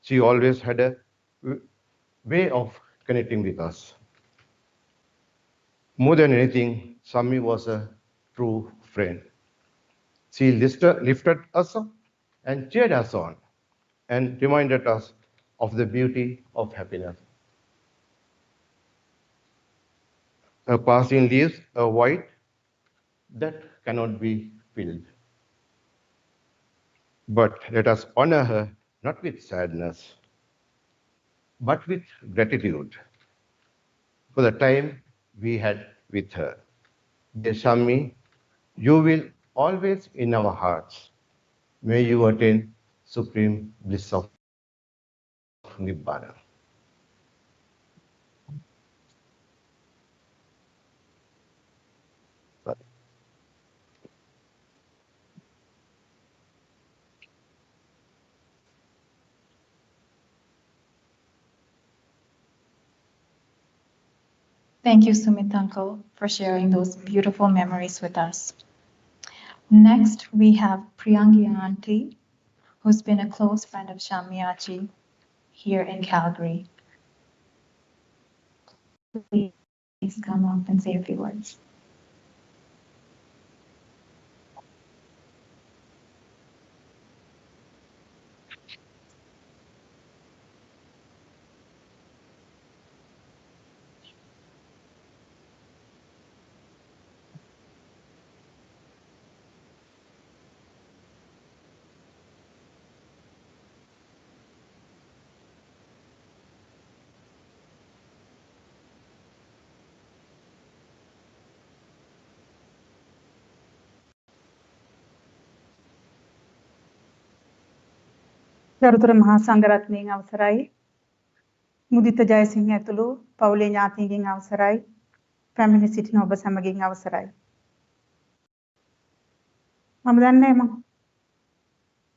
She always had a way of connecting with us. More than anything, Shammi was a true friend. She lifted us up and cheered us on and reminded us of the beauty of happiness. Her passing leaves a void that cannot be filled. But let us honor her not with sadness, but with gratitude for the time we had with her. Dear Shammi, you will always in our hearts. May you attain supreme bliss of Nibbana. Thank you, Sumit Uncle, for sharing those beautiful memories with us. Next, we have Priyangi Auntie, who's been a close friend of Shammi here in Calgary. Please come up and say a few words. ගරුතර මහා සංඝරත්නයන් අවසරයි මුදිත ජයසිංහ ඇතුළු පවුලේ ඥාතීන්ගෙන් අවසරයි පැමිණ සිටින ඔබ සැමගෙන් අවසරයි මම දන්නේ මම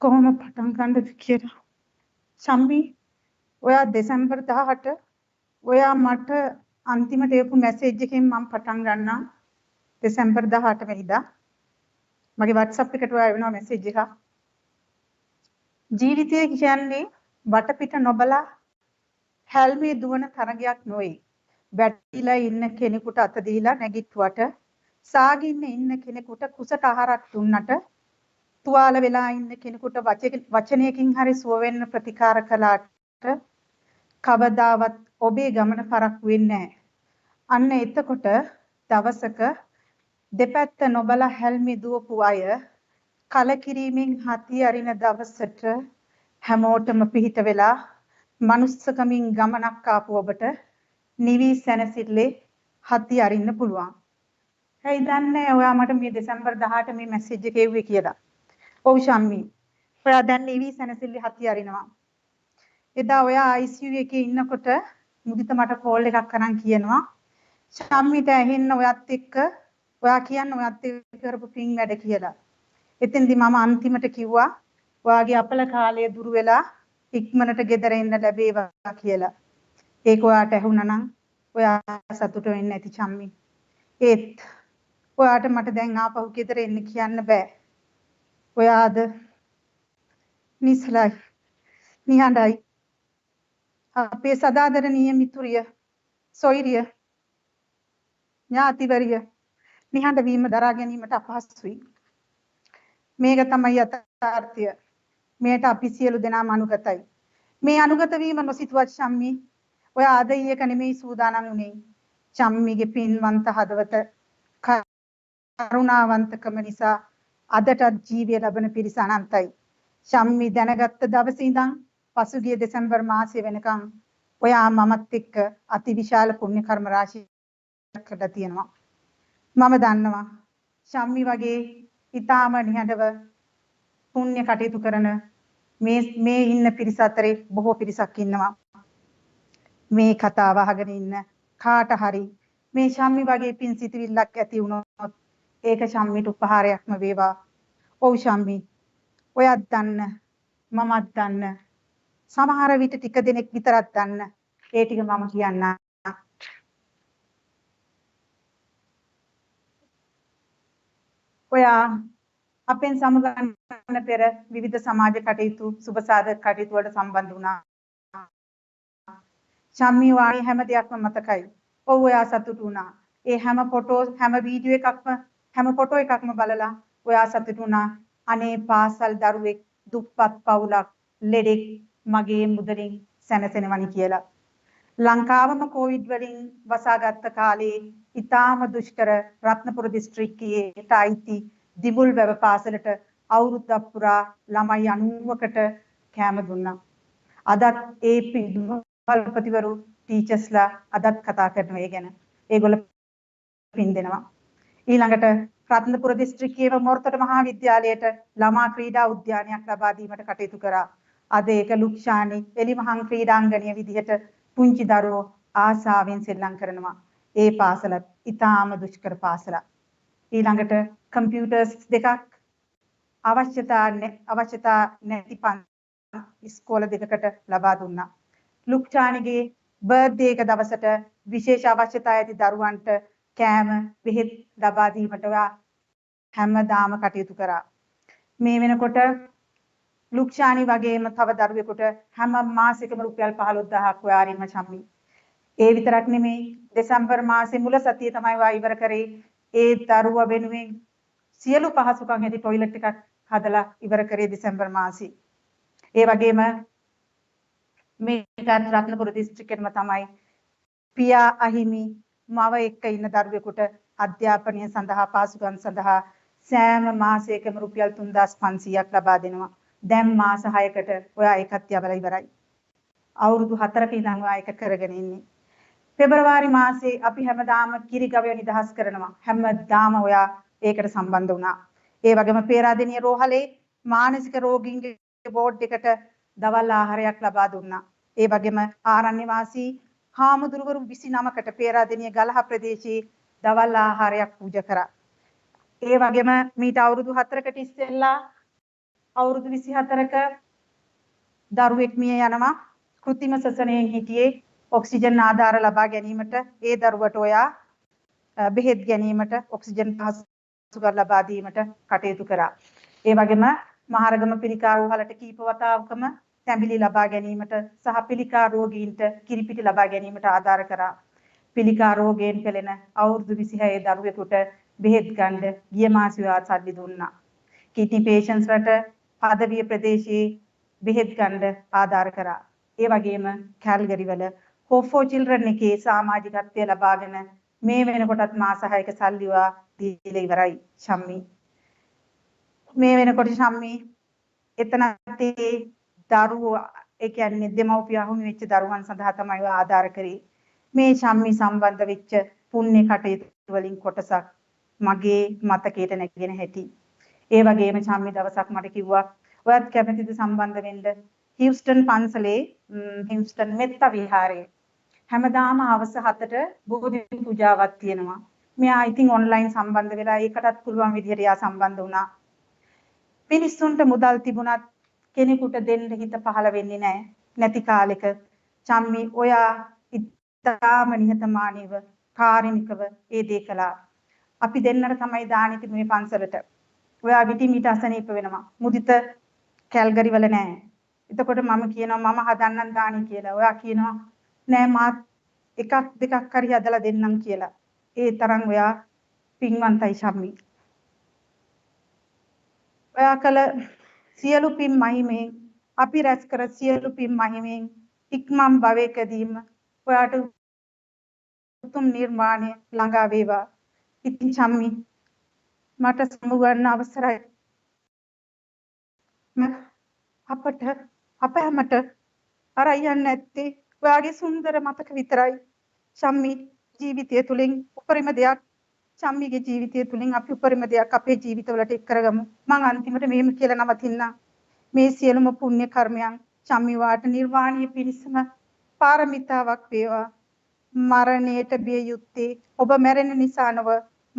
කොහොම පටන් ගන්නද කියලා ශම්මි ඔයා දෙසැම්බර් 18 ඔයා මට අන්තිමට එපු මැසේජ් එකෙන් මම පටන් ගන්නම් දෙසැම්බර් 18 වෙනිදා මගේ WhatsApp එකට ඔයා එවනවා මැසේජ් එකක් ජීවිතය කියන්නේ වටපිට නොබලා හැල්මේ දුවන තරගයක් නොවේ. වැටිලා ඉන්න කෙනෙකුට අත දීලා නැගිට්ටුවට සාගින්න ඉන්න කෙනෙකුට කුසට ආහාරක් දුන්නට තුවාල වෙලා ඉන්න කෙනෙකුට වචනයකින් හරි සුව වෙන්න ප්‍රතිකාර කළාට කවදාවත් ඔබේ ගමන පරක්කු වෙන්නේ නැහැ. අන්න එතකොට දවසක දෙපැත්ත නොබලා හැල්මේ දුවපු අය කලකිරීමෙන් හති අරින දවසට හැමෝටම පිහිට වෙලා මනුස්සකමින් ගමනක් ආපු ඔබට නිවි සැනසෙල්ලේ හති අරින්න පුළුවන්. ඇයි දන්නේ ඔයා මට මේ දෙසැම්බර් 18 මේ මැසේජ් එක එව්වේ කියලා. ඔව් ශම්මි. ඔයා දැන් නිවි සැනසෙල්ලේ හති අරිනවා. එදා ඔයා ICU එකේ ඉන්නකොට මුදිත මට කෝල් එකක් කරන් කියනවා ශම්මිට ඇහෙන්න ඔයත් එක්ක ඔයා කියන්න ඔයත් එක්ක කරපු පින් වැඩ කියලා. එතෙන්දි මම අන්තිමට කිව්වා ඔයාගේ අපල කාලය දුර වෙලා ඉක්මනට ගෙදර එන්න ලැබේවා කියලා. ඒක ඔයාට ඇහුණා නම් ඔයා සතුට වෙන්න ඇති චම්මි. ඒත් ඔයාට මට දැන් ආපහු ගෙදර එන්න කියන්න බෑ. ඔයාද නිසලයි නිහඬයි අපේ සදාදරණීය මිතුරිය සොයිරිය ඥාතිවරිය නිහඬ වීම දරා ගැනීමට අපහසුයි. මේක තමයි යථාර්ථය. මේට අපි සියලු දෙනාම අනුගතයි. මේ අනුගත වීම නොසිතුවත් ශම්මි ඔය ආද ඊයක නෙමෙයි සූදානම් උනේ. ශම්මිගේ පින්වන්ත හදවත කරුණාවන්තකම නිසා අදටත් ජීවිය ලබන පිරිස අනන්තයි. ශම්මි දැනගත්ත දවසේ ඉඳන් පසුගිය දෙසැම්බර් මාසය වෙනකන් ඔයා මමත් එක්ක අතිවිශාල පුණ්‍ය කර්ම රාශියක් කරලා තියෙනවා. මම දන්නවා ශම්මි වගේ ඊටාම නිහඬව පුණ්‍ය කටයුතු කරන මේ ඉන්න පිරිස අතරේ බොහෝ පිරිසක් ඉන්නවා. මේ කතාව අහගෙන ඉන්න කාට හරි මේ ශම්මි වගේ පින් සිතිවිල්ලක් ඇති වුණොත් ඒක ශම්මිට උපහාරයක්ම වේවා. ඔව් ශම්මි ඔයත් දන්න මමත් දන්න සමහර විට ටික දෙනෙක් විතරක් දන්න ඒ ටික මම කියන්න. ඔයා අපෙන් සමුගන්න පෙර විවිධ සමාජ කටයුතු සුබ සාධක කටයුතු වලට සම්බන්ධ වුණා. ශම්මි වාගේ හැම දෙයක්ම මතකයි. ඔව් ඔයා සතුටු වුණා. ඒ හැම ෆොටෝ එකක්ම බලලා ඔයා සතුටු වුණා. අනේ පාසල් දරුවෙක් දුප්පත් පවුලක් ලෙඩෙක් මගේ මුදලින් සැනසෙනවනි කියලා. ලංකාවම කොවිඩ් වලින් වසාගත් කාලේ ඊටාම දුෂ්කර රත්නපුර දිස්ත්‍රික්කයේ අයිති දිමුල් වැව පාසලට අවුරුද්දක් පුරා ළමයි 90කට කැම දුන්නා. අදත් ඒ පිළිපතිවරු ටීචර්ස්ලා අදත් කතා කරනවා ඒ ගැන. ඒගොල්ලෝ පින් දෙනවා. ඊළඟට රත්නපුර දිස්ත්‍රික්කයේ මොර්තොට මහා විද්‍යාලයට ළමා ක්‍රීඩා උද්‍යානයක් ලබා දීමට කටයුතු කරා. අද ඒක ලුක්ෂානි එලිමහන් ක්‍රීඩාංගණය විදිහට පුංචි දරුවෝ ආසාවෙන් සෙල්ලම් කරනවා. ඒ පාසලත් ඊටාම දුෂ්කර පාසලක්. ඊළඟට කම්පියුටර්ස් දෙකක් අවශ්‍යතා නැති ඉස්කෝල දෙකකට ලබා දුන්නා. ලුක්ෂානිගේ බර්ත්ඩේ එක දවසට විශේෂ අවශ්‍යතා ඇති දරුවන්ට කෑම බෙහෙත් ලබා දීමට හැමදාම කටයුතු කරා. මේ වෙනකොට ලුක්ෂානි වගේම තව දරුවෙකුට හැම මාසෙකම රුපියල් 15000ක් ඔයාරින්ම ශම්මි. ඒ විතරක් නෙමෙයි දෙසැම්බර් මාසේ මුල සතියේ තමයි ඔයා ඉවර කරේ. ඒ දරුවා වෙනුවෙන් සියලු පහසුකම් ඇති টয়ලට් එකක් හදලා ඉවර කරේ දෙසැම්බර් මාසේ. ඒ වගේම මේක රත්නපුර දිස්ත්‍රික්කෙම තමයි පියා අහිමි මව එක්ක ඉන්න දරුවෙකුට අධ්‍යාපනය සඳහා පාසුකම් සඳහා සෑම මාසයකම රුපියල් 3500ක් ලබා දෙනවා. දැන් මාස 6කට ඔයා ඒකත් යවලා ඉවරයි. අවුරුදු 4ක ඉඳන් ඔයා ඒක කරගෙන ඉන්නේ. පෙබරවාරි මාසේ අපි හැමදාම කිරිගවය නිදහස් කරනවා. හැමදාම ඔයා ඒකට සම්බන්ධ වුණා. ඒ වගේම පේරාදෙණිය රෝහලේ මානසික රෝගීන්ගේ බෝඩ් එකට දවල් ආහාරයක් ලබා දුන්නා. ඒ වගේම ආරණ්‍ය වාසී හාමුදුරුවරු 29කට පේරාදෙණිය ගලහ ප්‍රදේශයේ දවල් ආහාරයක් පූජා කරා. ඒ වගේම මීට අවුරුදු 4කට ඉස්සෙල්ලා අවුරුදු 24ක දරුවෙක් මිය යනවා. කෘත්‍රිම සසනයෙන් හිටියේ ඔක්සිජන් ආධාර ලබා ගැනීමට ඒ දරුවට ඔයා බෙහෙත් ගැනීමට ඔක්සිජන් පහසුකම් ලබා දීමට කටයුතු කරා. ඒ වගේම මහරගම පිළිකා රෝහලට කීප වතාවකම තැඹිලි ලබා ගැනීමට සහ පිළිකා රෝගීන්ට කිරිපිටි ලබා ගැනීමට ආධාර කරා. පිළිකා රෝගයෙන් පෙළෙන අවුරුදු 26 දරුවෙකුට බෙහෙත් ගන්න ගිය මාසෙ සල්ලි දුන්නා. කිඩ්නි පේෂන්ට්ස් වලට පදවිය ප්‍රදේශයේ බෙහෙත් ගන්න ආධාර කරා. ඒ වගේම කැල්ගරි වල Hope for Children එකේ සමාජිකත්වය ලබාගෙන මේ වෙනකොටත් මාස 6ක සල්ලි දීලා ඉවරයි ශම්මි. මේ වෙනකොට ශම්මි එතනත් දරුවෝ ඒ කියන්නේ දෙමව්පිය අහුණු වෙච්ච දරුවන් සඳහා තමයි ආධාර කරේ. මේ ශම්මි සම්බන්ධ වෙච්ච පුණ්‍ය කටයුතු වලින් කොටසක් මගේ මතකයට නැගෙන හැටි. ඒ වගේම ශම්මි දවසක් මට කිව්වා ඔයත් කැමතිද සම්බන්ධ වෙන්න හියුස්ටන් පන්සලේ හියුස්ටන් මෙත්ත විහාරයේ හැමදාම හවස 7ට බෝධි පූජාවක් තියෙනවා. මෙයා ඉතින් ඔන්ලයින් සම්බන්ධ වෙලා ඒකටත් පුළුවන් විදිහට යා සම්බන්ධ වුණා. මිනිස්සුන්ට මුදල් තිබුණත් කෙනෙකුට දෙන්න හිත පහළ වෙන්නේ නැහැ. නැති කාලෙක චම්මි ඔයා ඉතාම නිහතමානීව කාර්මිකව ඒ දේ කළා. අපි දෙන්නට තමයි දානි තිබුණේ පන්සලට. ඔයා විටිමිට අසනීප වෙනවා. මුදිත කැල්ගරි වල නැහැ. එතකොට මම කියනවා මම හදන්නම් දානි කියලා. ඔයා කියනවා නෑ මාත් එකක් දෙකක් හරි හදලා දෙන්නම් කියලා. ඒ තරම් ඔයා පින්වන්තයි ශම්මි. ඔයා කළ සියලු පින් මහිමෙන් අපි රැස් කර සියලු පින් මහිමෙන් ඉක්මන් භවයකදීම ඔයාට උතුම් නිර්මාණය ළඟා වේවා. ඉතින් චම්මි මට සමුගන්න අවසරයි. අපට අප හැමට අරයන් නැත්තේ ඔයාගේ සුන්දර මතක විතරයි. චම්මි ජීවිතය තුළින් උපරිම දෙයක් චම්මිගේ ජීවිතය තුළින් අපි උපරිම දෙයක් අපේ ජීවිතවලට එක් කරගමු. මම අන්තිමට මෙහෙම කියලා නවතින්නම්. මේ සියලුම පුණ්‍ය කර්මයන් චම්මි වාට නිර්වාණීය පිණිසම පාරමිතාවක් වේවා. මරණයට බිය යුත්තේ ඔබ මැරෙන නිසා නොව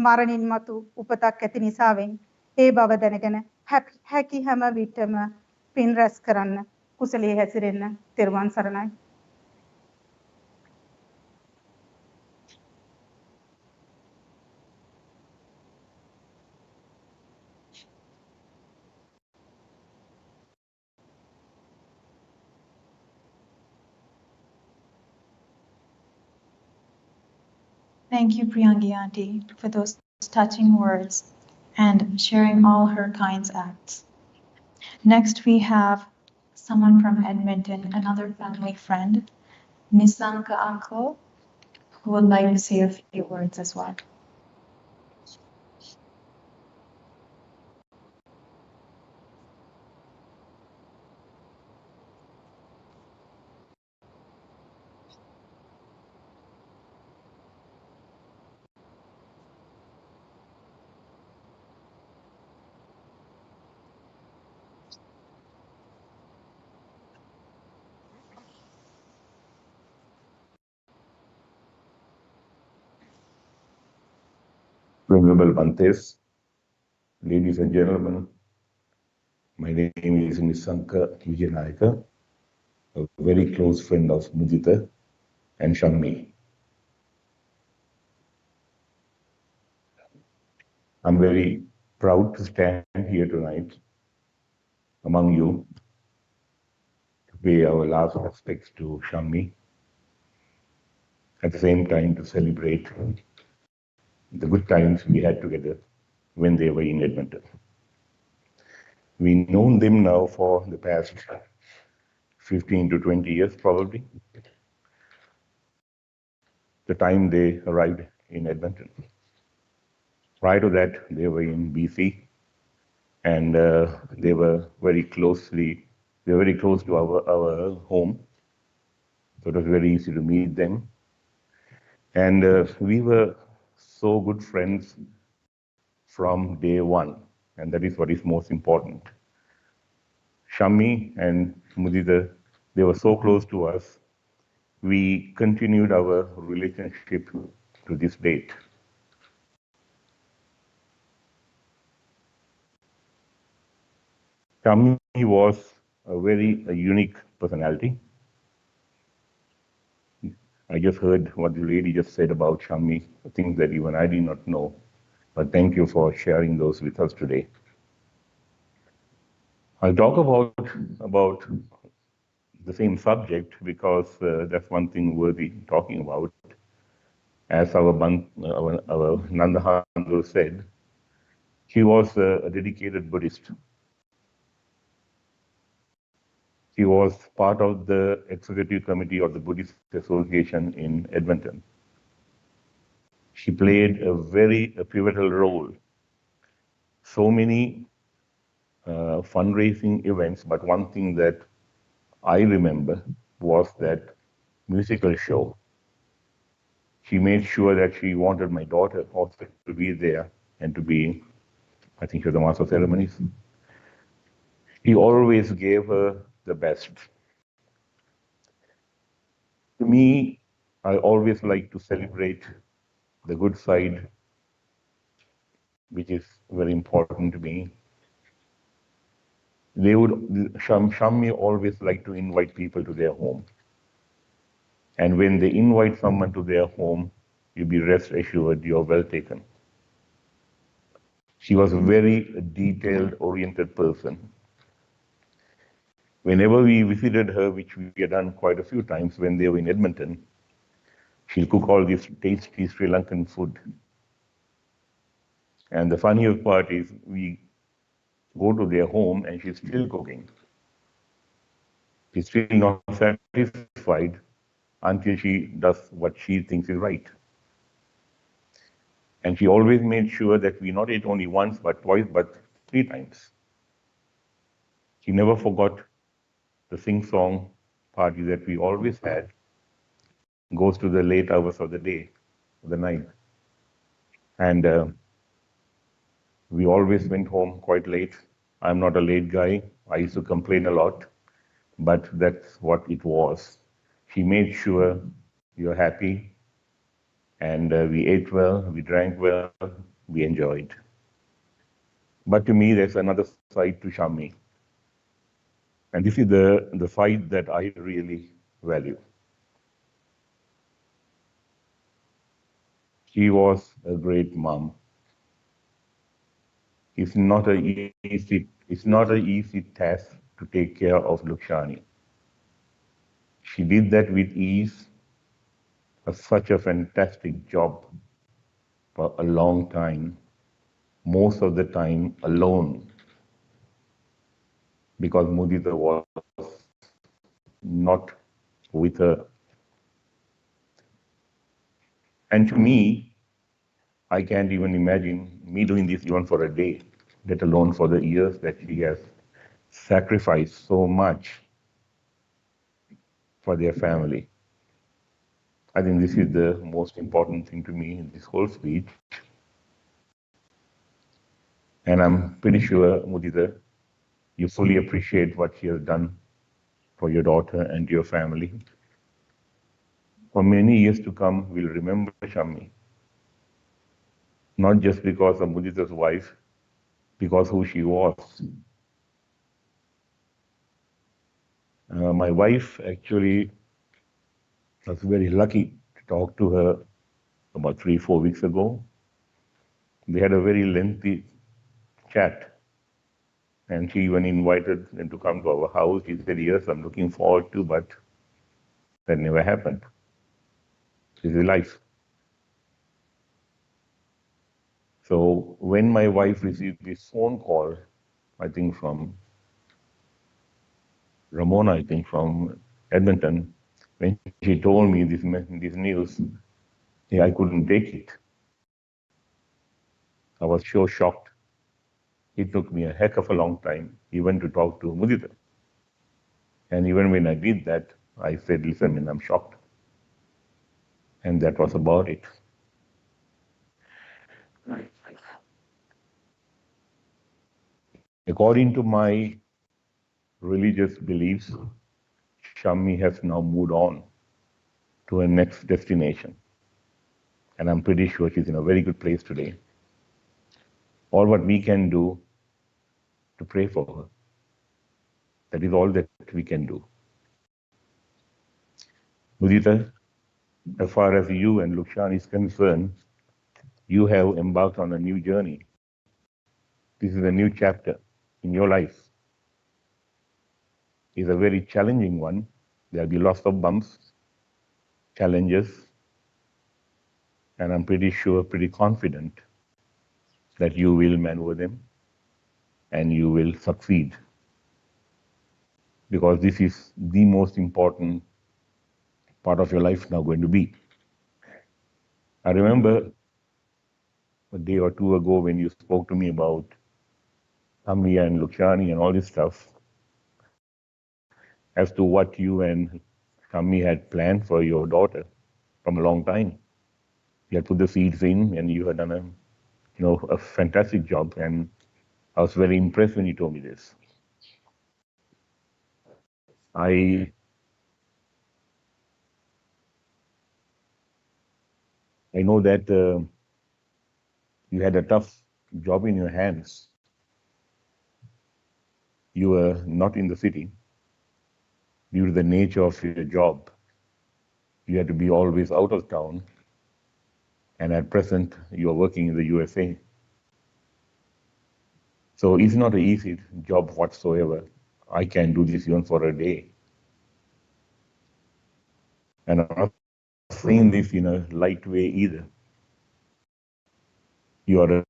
මරණින් මතු උපතක් ඇති නිසාවෙන්. ඒ බව දැනගෙන හැකි හැම විටම පින් රැස් කරන්න කුසලයේ හැසිරෙන්න. තෙරුවන් සරණයි. Thank you, Priyangi Auntie, for those touching words and sharing all her kind acts. Next, we have someone from Edmonton, another family friend, Nisanka Uncle, who would like to say a few words as well. Venerable Bantes, ladies and gentlemen, my name is Nisanka Vijayanayaka, a very close friend of Muditha and Shammi. I'm very proud to stand here tonight among you to pay our last respects to Shammi, at the same time to celebrate the good times we had together when they were in Edmonton. We've known them now for the past 15 to 20 years, probably, the time they arrived in Edmonton. Prior to that, they were in BC, and they were very close to our home, so it was very easy to meet them. And we were so good friends from day one, and that is what is most important. Shammi and Muditha, they were so close to us. We continued our relationship to this date. Shammi was a very unique personality. I just heard what the lady just said about Shammi, things that even I did not know. But thank you for sharing those with us today. I'll talk about the same subject because that's one thing worthy talking about. As our Nandahandu said, she was a dedicated Buddhist. She was part of the executive committee of the Buddhist Association in Edmonton. She played a very pivotal role. So many fundraising events, but one thing that I remember was that musical show. She made sure that she wanted my daughter also to be there and to be, I think she was the master of ceremonies. He always gave her the best. To me, I always like to celebrate the good side, which is very important to me. Shammi always like to invite people to their home. And when they invite someone to their home, you be rest assured you're well taken. She was a very detailed oriented person. Whenever we visited her, which we had done quite a few times when they were in Edmonton, she'll cook all this tasty Sri Lankan food. And the funniest part is go to their home and she's still cooking. She's still not satisfied until she does what she thinks is right. And she always made sure that we not ate only once, but twice, but 3 times. She never forgot the sing-song party that we always had, goes to the late hours of the day, of the night. And we always went home quite late. I'm not a late guy. I used to complain a lot, but that's what it was. She made sure you're happy, and we ate well, we drank well, we enjoyed. But to me, there's another side to Shammi. And this is the side that I really value. She was a great mom. It's not an easy task to take care of Lukshani. She did that with ease, such a fantastic job for a long time, most of the time alone, because Muditha was not with her. And to me, I can't even imagine me doing this even for a day, let alone for the years that she has sacrificed so much for their family. I think this is the most important thing to me in this whole speech. And I'm pretty sure, Muditha, you fully appreciate what she has done for your daughter and your family. For many years to come, we'll remember Shammi, not just because of Muditha's wife, because who she was. My wife actually was very lucky to talk to her about 3-4 weeks ago. We had a very lengthy chat, and she even invited them to come to our house. She said, yes, I'm looking forward to, but that never happened. This is life. So when my wife received this phone call, I think from Ramona, I think from Edmonton, when she told me this news, yeah, I couldn't take it. I was so shocked. It took me a heck of a long time even to talk to Muditha. And even when I did that, I said, listen, I'm shocked. And that was about it. According to my religious beliefs, Shammi has now moved on to her next destination. And I'm pretty sure she's in a very good place today. All what we can do to pray for her. That is all that we can do. Muditha, as far as you and Lukshani is concerned, you have embarked on a new journey. This is a new chapter in your life. It's a very challenging one. There'll be lots of bumps, challenges, and I'm pretty sure, pretty confident that you will maneuver them and you will succeed. Because this is the most important part of your life now going to be. I remember a day or two ago when you spoke to me about Shammi and Lukshani and all this stuff, as to what you and Shammi had planned for your daughter from a long time. You had put the seeds in and you had done a fantastic job, and I was very impressed when you told me this. I know that you had a tough job in your hands. You were not in the city due to the nature of your job. You had to be always out of town, and at present you are working in the USA. So it's not an easy job whatsoever. I can do this even for a day. And I'm not saying this in a light way either. You are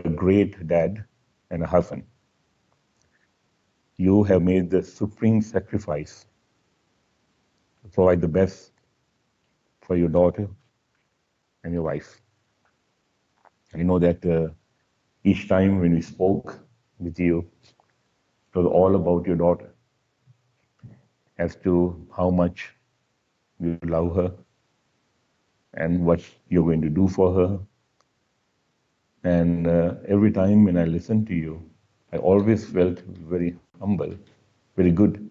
a great dad and a husband. You have made the supreme sacrifice to provide the best for your daughter and your wife. I know that each time when we spoke with you, it was all about your daughter, as to how much you love her and what you're going to do for her. And every time when I listened to you, I always felt very humble, very good.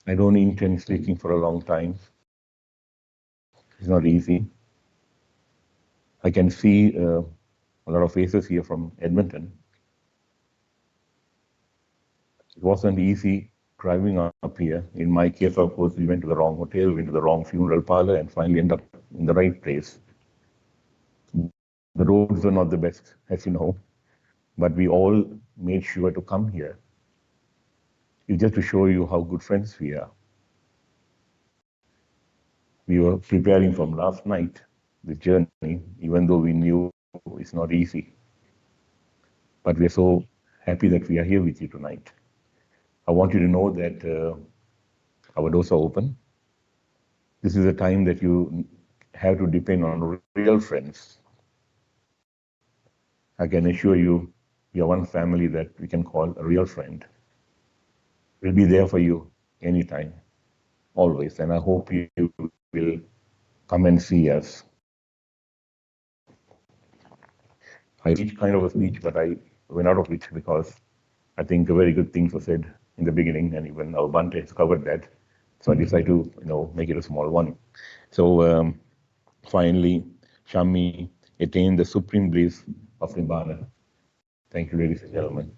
I don't intend speaking for a long time. It's not easy. I can see a lot of faces here from Edmonton. It wasn't easy driving up here. In my case, of course, we went to the wrong hotel, went to the wrong funeral parlor, and finally ended up in the right place. The roads were not the best, as you know, but we all made sure to come here. It's just to show you how good friends we are. We were preparing from last night the journey, even though we knew it's not easy. But we're so happy that we are here with you tonight. I want you to know that our doors are open. This is a time that you have to depend on real friends. I can assure you, we are one family that we can call a real friend. We'll be there for you anytime, always. And I hope you will come and see us. I reached kind of a speech, but I went out of it because I think a very good things were said in the beginning, and even our Bante has covered that. So I decided to, make it a small one. So finally, Shammi attained the supreme bliss of Nibbana. Thank you, ladies and gentlemen.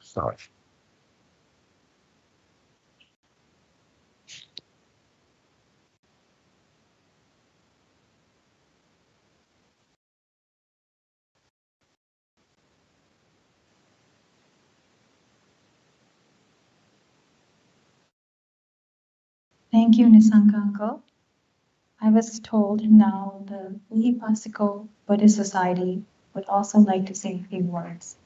Sorry. Thank you, Nisanka uncle. I was told now the Vihipasiko Buddhist Society would also like to say a few words.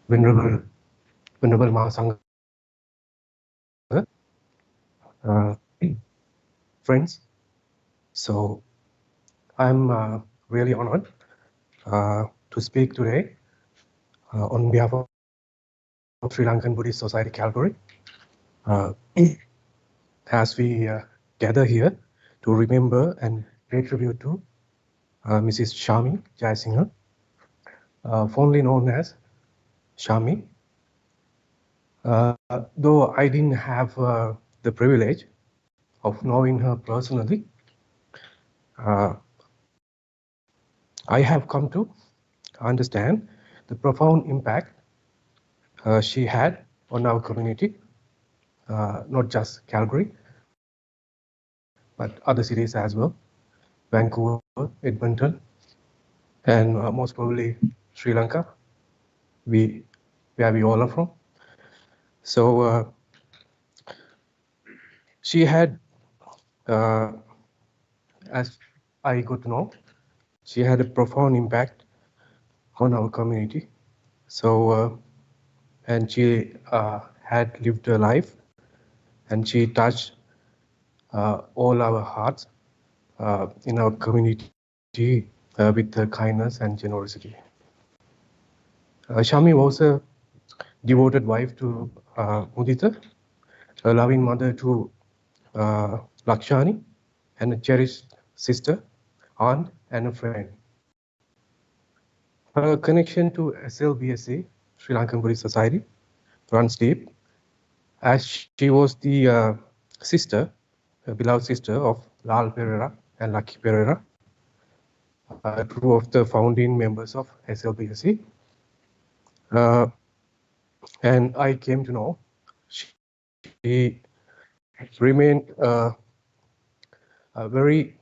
Venerable Mahasangha, friends. So I'm really honored to speak today on behalf of Sri Lankan Buddhist Society, Calgary, as we gather here to remember and pay tribute to Mrs. Shammi Jayasinghe, fondly known as Shammi. Though I didn't have the privilege of knowing her personally, I have come to understand the profound impact she had on our community, not just Calgary, but other cities as well, Vancouver, Edmonton, and most probably Sri Lanka, where we all are from. So she had, as I got to know, she had a profound impact on our community. So, and she had lived her life, and she touched all our hearts in our community with her kindness and generosity. Shammi was a devoted wife to Muditha, a loving mother to Lukshani, and a cherished sister, aunt, and a friend. Her connection to SLBSC, Sri Lankan Buddhist Society, runs deep, as she was the sister, a beloved sister of Lal Pereira and Lucky Pereira, two of the founding members of SLBSC. And I came to know she remained a very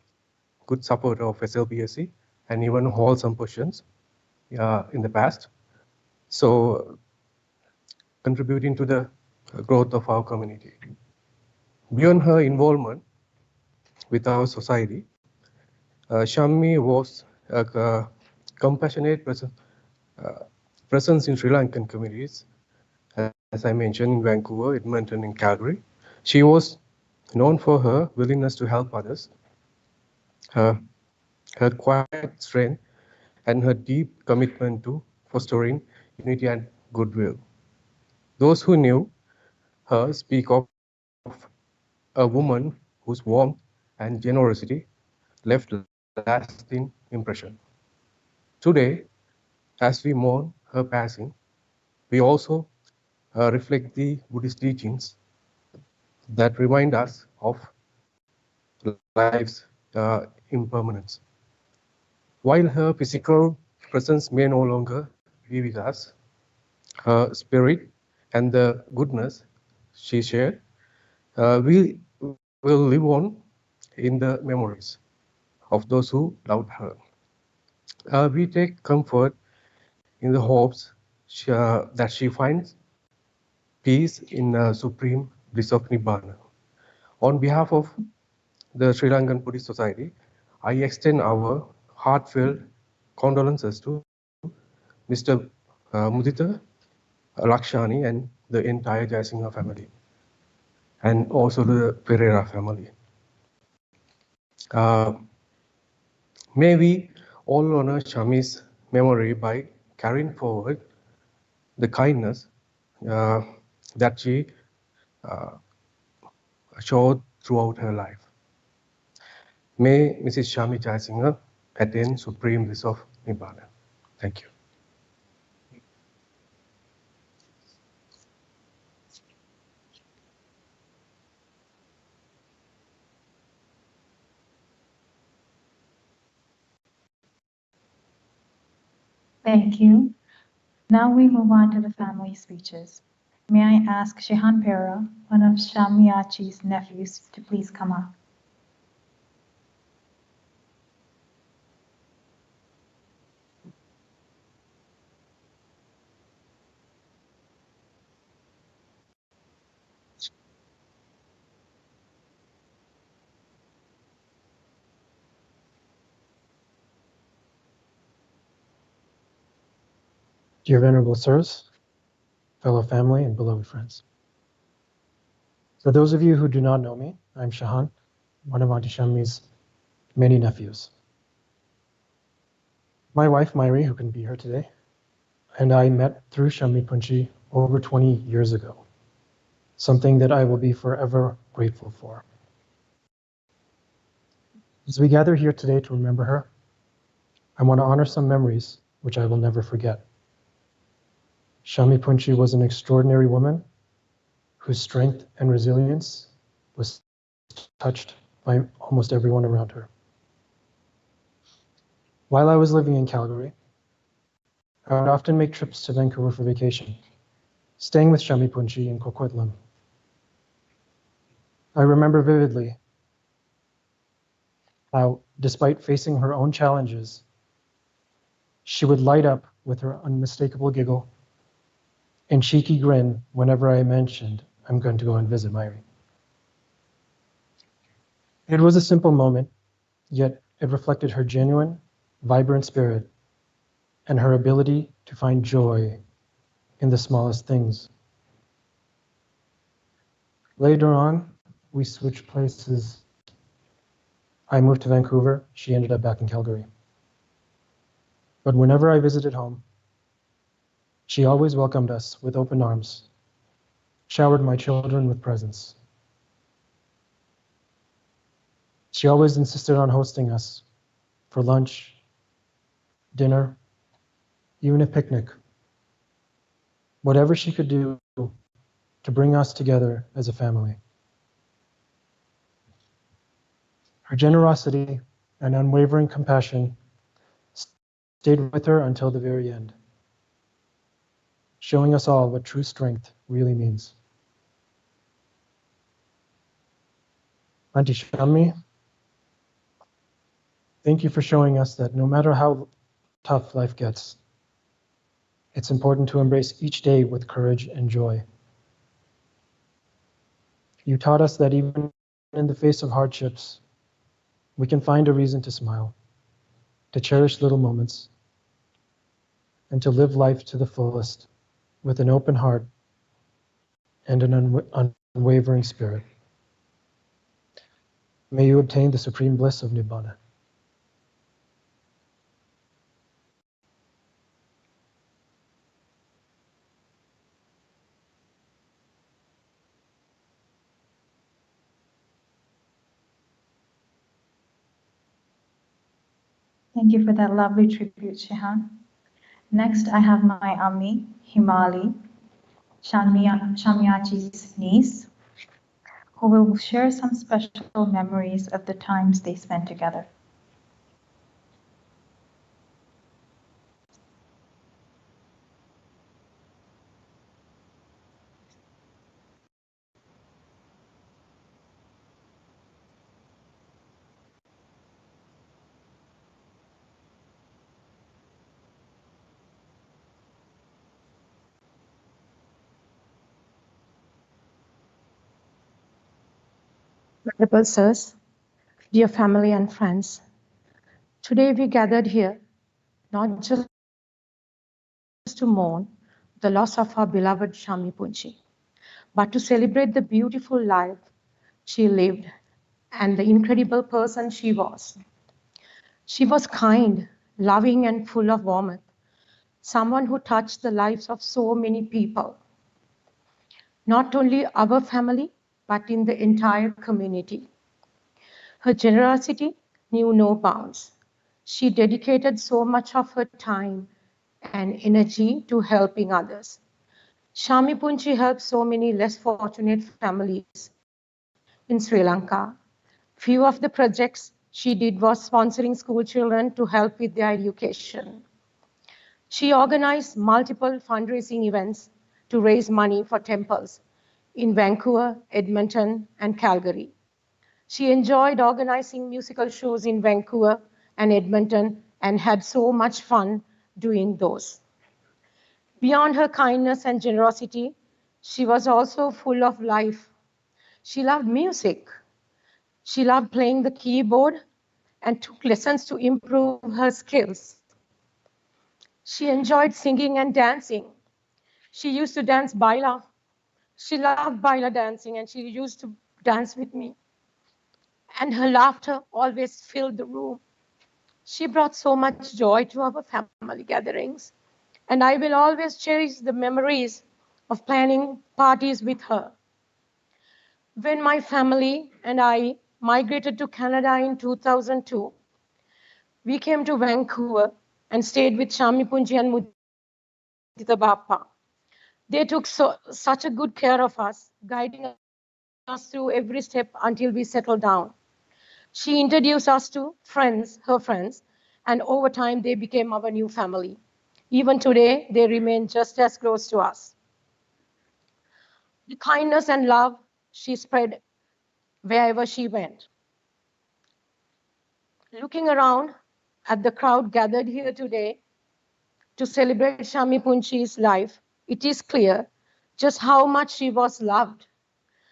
good supporter of SLBSC and even hold some positions in the past. So contributing to the growth of our community. Beyond her involvement with our society, Shammi was a compassionate presence in Sri Lankan communities, as I mentioned, in Vancouver, Edmonton, and Calgary. She was known for her willingness to help others, her quiet strength, and her deep commitment to fostering unity and goodwill. Those who knew her speak of a woman whose warmth and generosity left lasting impression. Today, as we mourn her passing, we also reflect the Buddhist teachings that remind us of life's impermanence. While her physical presence may no longer be with us, her spirit and the goodness she shared will live on in the memories of those who loved her. We take comfort in the hopes that she finds peace in supreme bliss of Nibbana. On behalf of the Sri Lankan Buddhist Society, I extend our heartfelt condolences to Mr. Muditha, Lukshani, and the entire Jayasinghe family, and also the Pereira family. May we all honor Shammi's memory by carrying forward the kindness that she showed throughout her life. May Mrs. Shammi Jayasinghe attain supreme bliss of Nibbana. Thank you. Thank you. Now we move on to the family speeches. May I ask Shehan Pera, one of Shammi Achi's nephews, to please come up. Dear Venerable Sirs, fellow family, and beloved friends. For those of you who do not know me, I'm Shahan, one of Auntie Shammi's many nephews. My wife, Myri, who can be here today, and I met through Shammi Punchi over 20 years ago, something that I will be forever grateful for. As we gather here today to remember her, I want to honor some memories which I will never forget. Shammi Punchi was an extraordinary woman whose strength and resilience was touched by almost everyone around her. While I was living in Calgary, I would often make trips to Vancouver for vacation, staying with Shammi Punchi in Coquitlam. I remember vividly how, despite facing her own challenges, she would light up with her unmistakable giggle and cheeky grin whenever I mentioned I'm going to go and visit Myri. It was a simple moment, yet it reflected her genuine, vibrant spirit and her ability to find joy in the smallest things. Later on, we switched places. I moved to Vancouver, she ended up back in Calgary. But whenever I visited home, she always welcomed us with open arms, showered my children with presents. She always insisted on hosting us for lunch, dinner, even a picnic, whatever she could do to bring us together as a family. Her generosity and unwavering compassion stayed with her until the very end, showing us all what true strength really means. Auntie Shammi, thank you for showing us that no matter how tough life gets, it's important to embrace each day with courage and joy. You taught us that even in the face of hardships, we can find a reason to smile, to cherish little moments, and to live life to the fullest with an open heart and an unwavering spirit. May you obtain the supreme bliss of Nibbana. Thank you for that lovely tribute, Shehan. Next, I have my Ammi, Himali, Shamyachi's niece, who will share some special memories of the times they spent together. Honorable sirs, dear family and friends, today we gathered here not just to mourn the loss of our beloved Shammi Punchi, but to celebrate the beautiful life she lived and the incredible person she was. She was kind, loving, and full of warmth, someone who touched the lives of so many people, not only our family, but in the entire community. Her generosity knew no bounds. She dedicated so much of her time and energy to helping others. Shammi Punchi helped so many less fortunate families in Sri Lanka. Few of the projects she did was sponsoring school children to help with their education. She organized multiple fundraising events to raise money for temples in Vancouver, Edmonton, and Calgary. She enjoyed organizing musical shows in Vancouver and Edmonton and had so much fun doing those. Beyond her kindness and generosity, she was also full of life. She loved music. She loved playing the keyboard and took lessons to improve her skills. She enjoyed singing and dancing. She used to dance baila. She loved baila dancing and she used to dance with me. And her laughter always filled the room. She brought so much joy to our family gatherings. And I will always cherish the memories of planning parties with her. When my family and I migrated to Canada in 2002, we came to Vancouver and stayed with Shammi Punji and Muditha Bappa. They took such a good care of us, guiding us through every step until we settled down. She introduced us to friends, her friends, and over time they became our new family. Even today, they remain just as close to us. The kindness and love she spread wherever she went. Looking around at the crowd gathered here today to celebrate Shammi Punchi's life, it is clear just how much she was loved.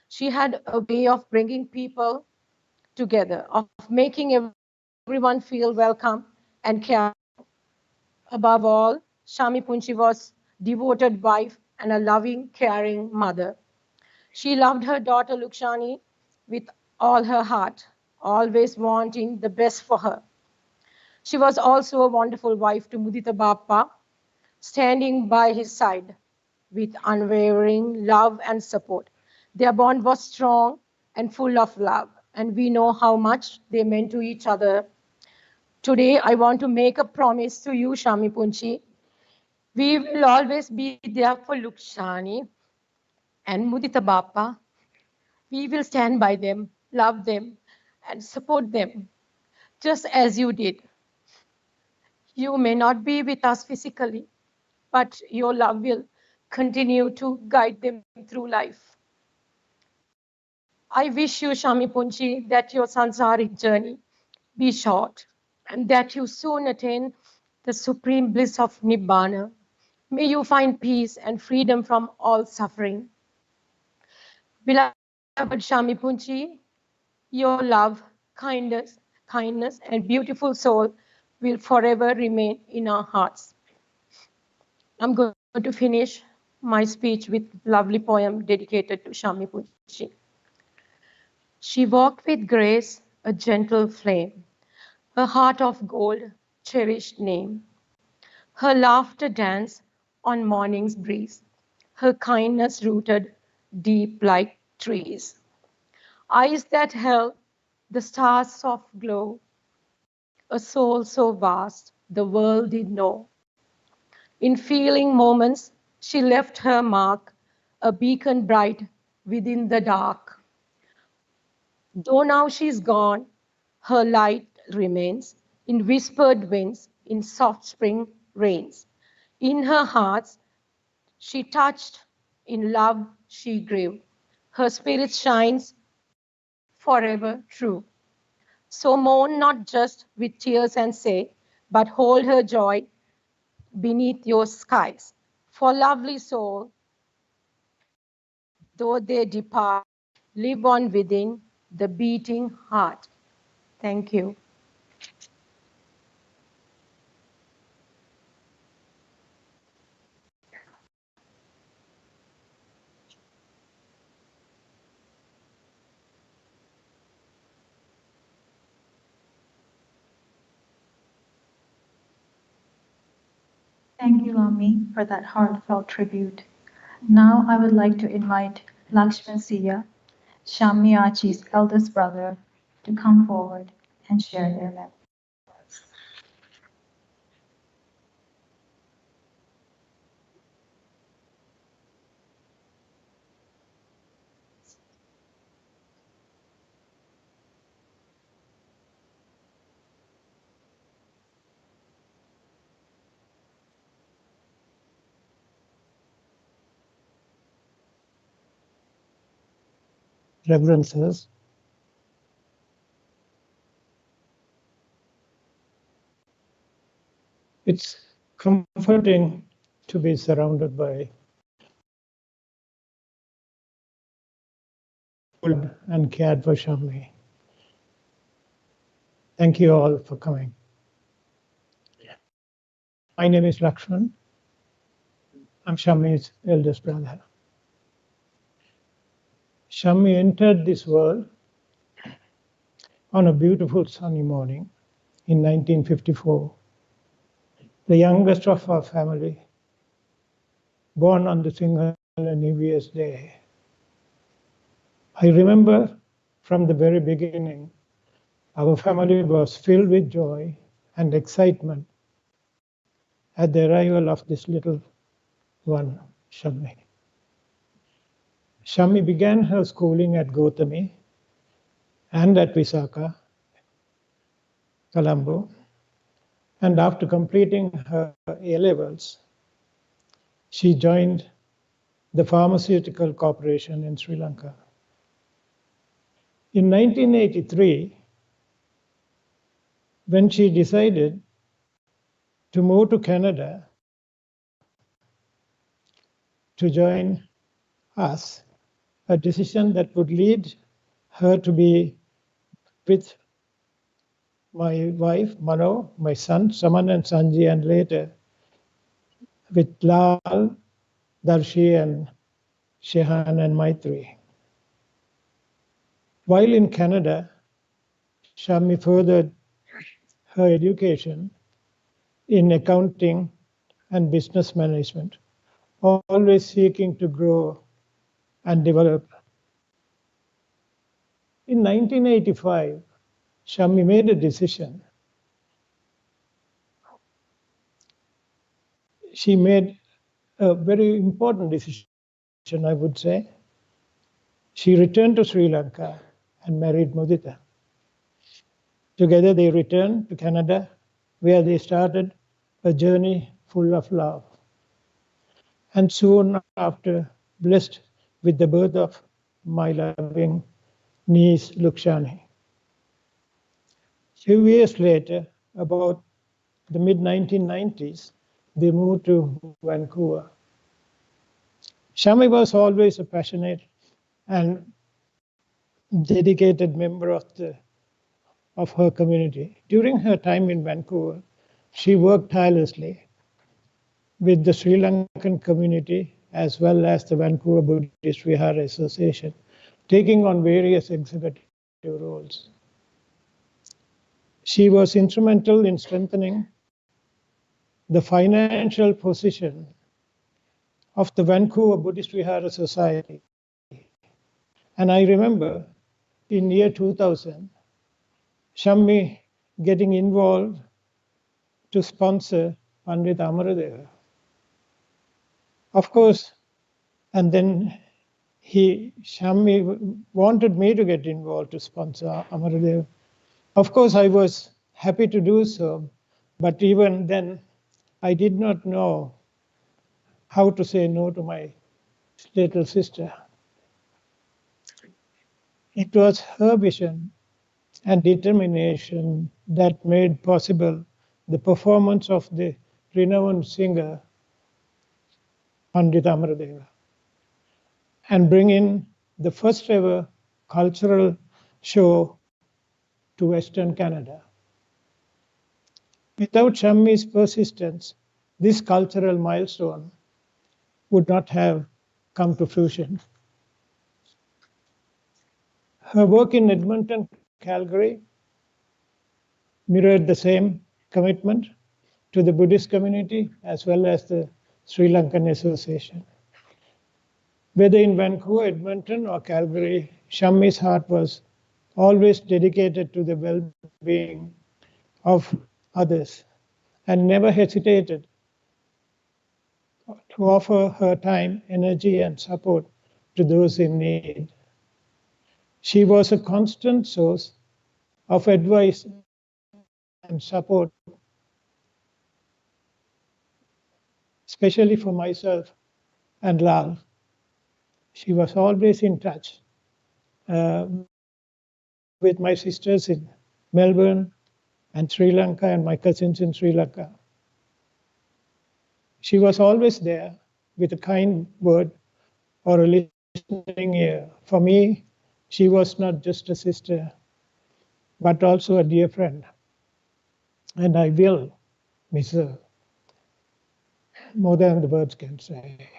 She had a way of bringing people together, of making everyone feel welcome and cared. Above all, Shammi Punchi was a devoted wife and a loving, caring mother. She loved her daughter Lukshani with all her heart, always wanting the best for her. She was also a wonderful wife to Muditha Bappa, standing by his side with unwavering love and support. Their bond was strong and full of love, and we know how much they meant to each other. Today, I want to make a promise to you, Shammi Punchi. We will always be there for Lukshani and Muditha Bappa. We will stand by them, love them, and support them, just as you did. You may not be with us physically, but your love will continue to guide them through life. I wish you, Shammi Punchi, that your sansaric journey be short and that you soon attain the supreme bliss of Nibbana. May you find peace and freedom from all suffering. Beloved Shammi Punchi, your love, kindness, and beautiful soul will forever remain in our hearts. I'm going to finish my speech with a lovely poem dedicated to Shammi Punchi. She walked with grace, a gentle flame, a heart of gold, cherished name. Her laughter danced on morning's breeze, her kindness rooted deep like trees. Eyes that held the stars' soft glow, a soul so vast the world did know. In feeling moments, she left her mark, a beacon bright within the dark. Though now she's gone, her light remains in whispered winds, in soft spring rains. In her heart, she touched, in love she grew. Her spirit shines forever true. So mourn not just with tears and say, but hold her joy beneath your skies. For lovely soul, though they depart, live on within the beating heart. Thank you. Thank you, Lami, for that heartfelt tribute. Now I would like to invite Lakshman Siya, Shammi Achi's eldest brother, to come forward and share their memories. Reverences. It's comforting to be surrounded by food and cared for Shammi. Thank you all for coming. My name is Lakshman. I'm Shammi's eldest brother. Shammi entered this world on a beautiful sunny morning in 1954, the youngest of our family, born on the single and EVS day. I remember from the very beginning, our family was filled with joy and excitement at the arrival of this little one, Shammi. Shammi began her schooling at Gautami and at Visakha, Colombo, and after completing her A-levels, she joined the Pharmaceutical Corporation in Sri Lanka. In 1983, when she decided to move to Canada to join us, a decision that would lead her to be with my wife, Mano, my son, Saman and Sanji, and later with Lal, Darshi, and Shehan and Maitri. While in Canada, Shammi furthered her education in accounting and business management, always seeking to grow and develop. In 1985, Shammi made a decision. she made a very important decision, I would say. She returned to Sri Lanka and married Muditha. Together they returned to Canada, where they started a journey full of love. And soon after, blessed with the birth of my loving niece, Lukshani. Few years later, about the mid-1990s, they moved to Vancouver. Shammi was always a passionate and dedicated member of her community. During her time in Vancouver, she worked tirelessly with the Sri Lankan community as well as the Vancouver Buddhist Vihara Association, taking on various executive roles. She was instrumental in strengthening the financial position of the Vancouver Buddhist Vihara Society. And I remember in year 2000, Shammi getting involved to sponsor Pandit Amaradeva. Of course, and then Shammi wanted me to get involved to sponsor Amaradeva. Of course, I was happy to do so, but even then, I did not know how to say no to my little sister. It was her vision and determination that made possible the performance of the renowned singer Pandit Amaradeva and bring in the first ever cultural show to Western Canada. Without Shammi's persistence, this cultural milestone would not have come to fruition. Her work in Edmonton, Calgary mirrored the same commitment to the Buddhist community as well as the Sri Lankan Association. Whether in Vancouver, Edmonton, or Calgary, Shammi's heart was always dedicated to the well-being of others and never hesitated to offer her time, energy, and support to those in need. She was a constant source of advice and support, especially for myself and Lal. She was always in touch with my sisters in Melbourne and Sri Lanka and my cousins in Sri Lanka. She was always there with a kind word or a listening ear. For me, she was not just a sister, but also a dear friend. And I will miss her more than the words can say.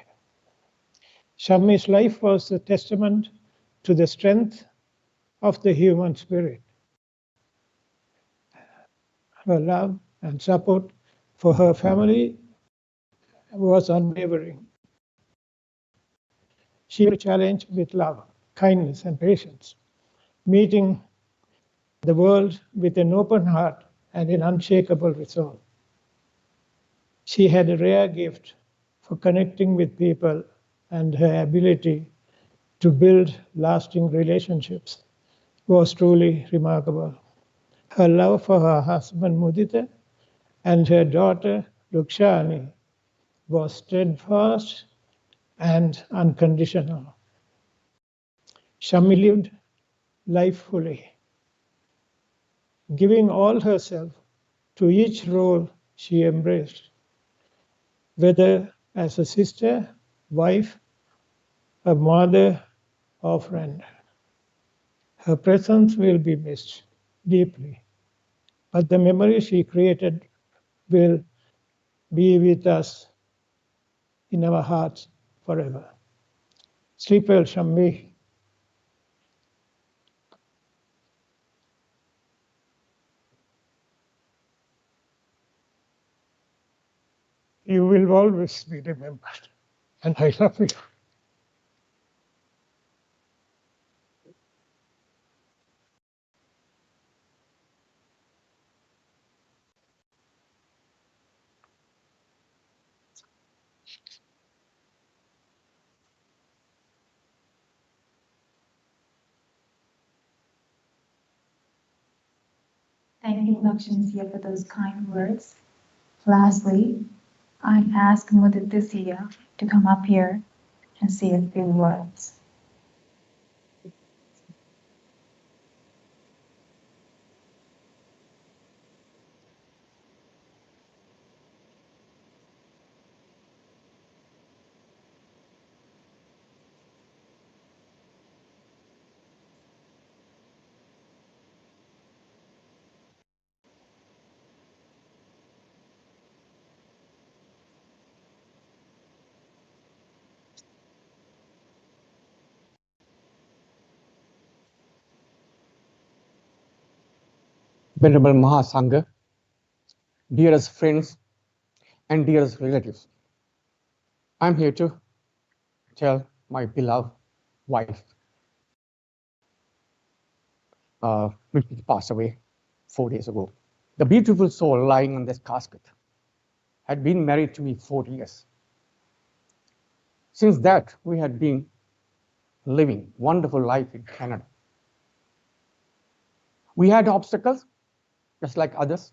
Shammi's life was a testament to the strength of the human spirit. Her love and support for her family was unwavering. She was challenged with love, kindness, and patience, meeting the world with an open heart and an unshakable resolve. She had a rare gift for connecting with people, and her ability to build lasting relationships was truly remarkable. Her love for her husband Muditha and her daughter Lukshani was steadfast and unconditional. Shammi lived life fully, giving all herself to each role she embraced, whether as a sister, wife, a mother, or friend. Her presence will be missed deeply, but the memory she created will be with us in our hearts forever. Sleep well, Shammi. You will always be remembered, and I love you. Thank you, Lukshani, for those kind words. Lastly, I ask Muditha to come up here and say a few words. Venerable Mahasangha, dearest friends and dearest relatives, I'm here to tell my beloved wife, which passed away 4 days ago. The beautiful soul lying on this casket had been married to me 4 years. Since that, we had been living wonderful life in Canada. We had obstacles, just like others,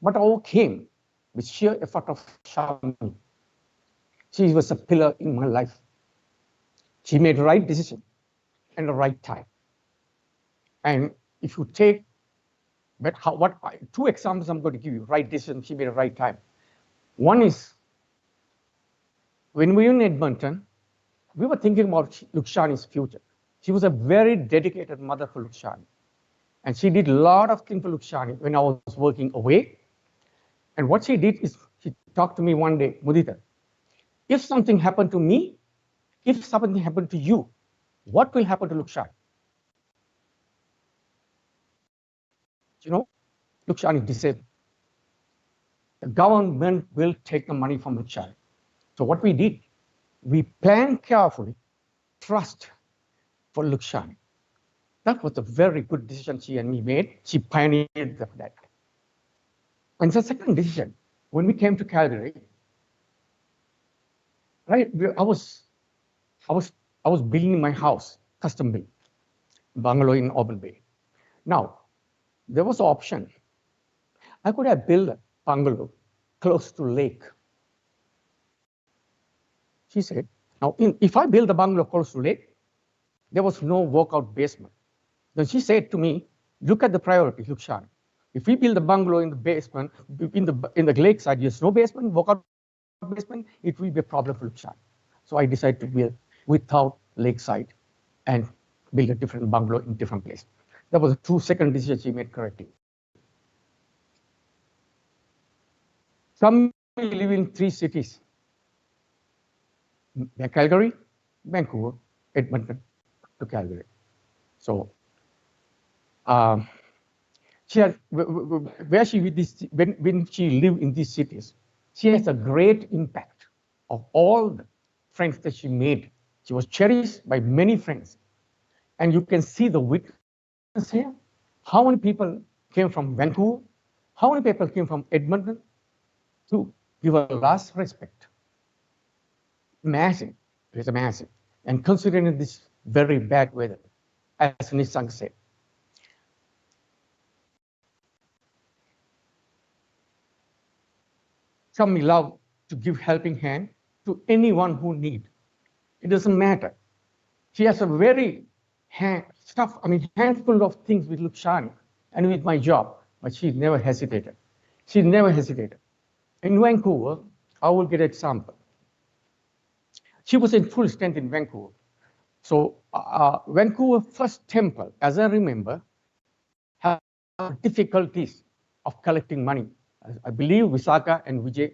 but overcame with sheer effort of Shamani. She was a pillar in my life. She made the right decision and the right time. And if you take two examples I'm going to give you, right decision, she made the right time. One is, when we were in Edmonton, we were thinking about Lukshani's future. She was a very dedicated mother for Lukshani. And she did a lot of things for Lukshani when I was working away. And what she did is, she talked to me one day, Muditha, if something happened to me, if something happened to you, what will happen to Lukshani? You know, Lukshani is disabled. The government will take the money from Lukshani. So what we did, we planned carefully, trust for Lukshani. That was a very good decision she and me made. She pioneered that. And the second decision, when we came to Calgary, right, I was building my house, custom built, bungalow in Auburn Bay. Now, there was an option. I could have built a bungalow close to lake. She said, now, if I build a bungalow close to lake, there was no walkout basement. Then she said to me, look at the priority, Lukshani. If we build a bungalow in the basement, in the lakeside, there's no basement, walkout basement, it will be a problem for Lukshani. So I decided to build without lakeside and build a different bungalow in different place. That was a 2-second decision she made correctly. Some live in 3 cities: Calgary, Vancouver, Edmonton to Calgary. So she had, where she with this, when she lived in these cities, she has a great impact of all the friends that she made. She was cherished by many friends. And you can see the witness here. How many people came from Vancouver? How many people came from Edmonton to give her last respect? Massive. It was massive. And considering this very bad weather, as Nisang said. Shammi love to give helping hand to anyone who need. It doesn't matter. She has a very handful of things with Lukshani and with my job, but she never hesitated. She never hesitated. In Vancouver, I will get an example. She was in full strength in Vancouver. So Vancouver first temple, as I remember, had difficulties of collecting money. I believe Visakha and Vijay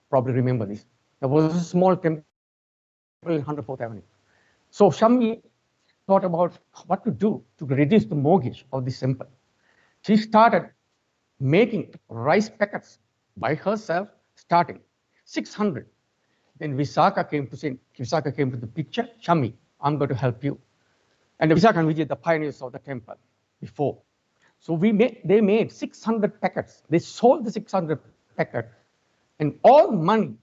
probably remember this. There was a small temple in 104th Avenue. So Shammi thought about what to do to reduce the mortgage of this temple. She started making rice packets by herself, starting 600. Then Visakha came to the picture. Shammi, I'm going to help you. And Visakha and Vijay, the pioneers of the temple before. So they made 600 packets. They sold the 600 packets, and all money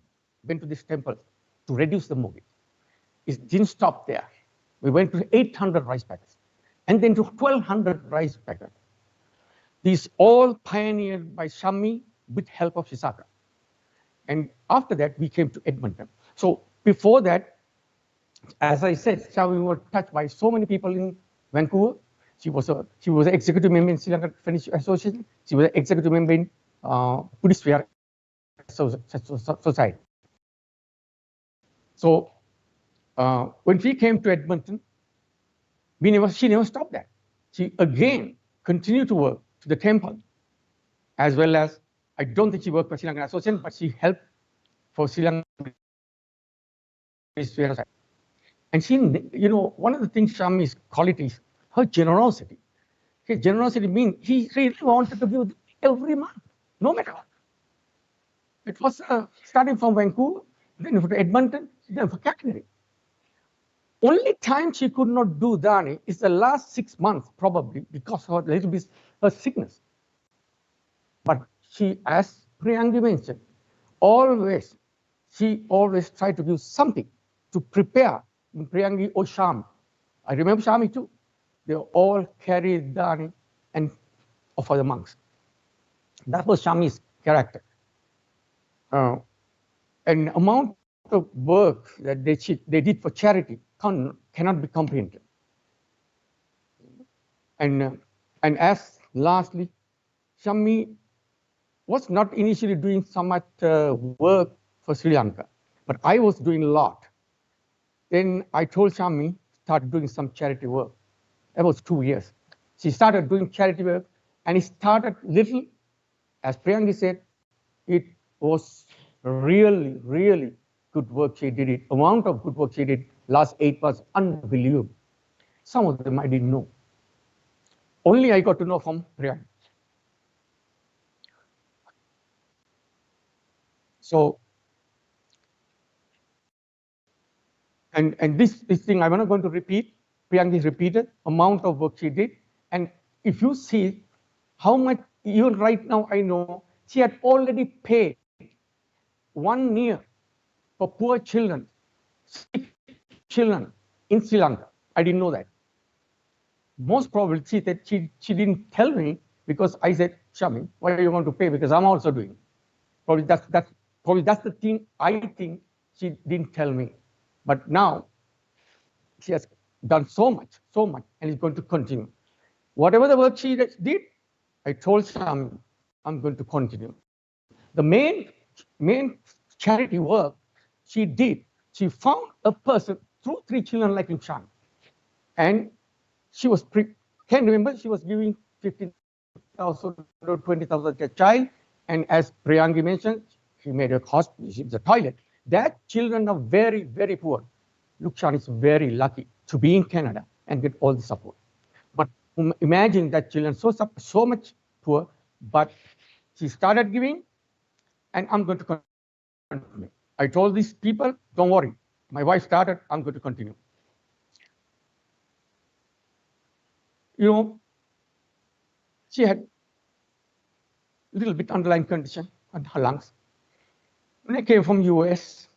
went to this temple to reduce the mortgage. It didn't stop there. We went to 800 rice packets, and then to 1,200 rice packets. These all pioneered by Shammi with help of Shisaka. And after that, we came to Edmonton. So before that, as I said, Shammi was touched by so many people in Vancouver. She was an executive member in Sri Lanka Finnish Association. She was an executive member in Buddhist Society. So when we came to Edmonton, she never stopped that. She again continued to work to the temple, as well as, I don't think she worked for Sri Lankan Association, but she helped for Sri Lanka. And she, one of the things Shammi's qualities, her generosity. Her generosity means he really wanted to give every month, no matter what. It was starting from Vancouver, then for Edmonton, then for Calgary. Only time she could not do Dani is the last 6 months, probably because of her sickness. But she, as Priyangi mentioned, she always tried to give something to prepare Priyangi or Shammi. I remember Shammi too. They all carried Dani and offer the monks. That was Shammi's character. And amount of work that they did for charity cannot be comprehended. And as lastly, Shammi was not initially doing so much work for Sri Lanka, but I was doing a lot. Then I told Shammi, start doing some charity work. That was 2 years. She started doing charity work, and it started little, as Priyangi said, it was really, really good work she did it. Amount of good work she did last 8 months, unbelievable. Some of them I didn't know. Only I got to know from Priyangi. So, and this thing I'm not going to repeat. Priyangi repeated amount of work she did. And if you see how much, even right now I know, she had already paid 1 year for poor children, sick children in Sri Lanka. I didn't know that. Most probably she didn't tell me because I said, Shammi, why are you going to pay? Because I'm also doing. Probably that's the thing I think she didn't tell me. But now she has done so much, and is going to continue. Whatever the work she did, I told Shammi, I'm going to continue. The main charity work she did, she found a person through 3 children like Lukshani. And she was, can't remember, she was giving 15,000 or 20,000 a child. And as Priyangi mentioned, she made a hospital, the toilet. That children are very, very poor. Lukshani is very lucky to be in Canada and get all the support. But imagine that children so much poor, but she started giving, and I'm going to continue. I told these people, don't worry. My wife started, I'm going to continue. She had a little bit underlying condition on her lungs. When I came from US,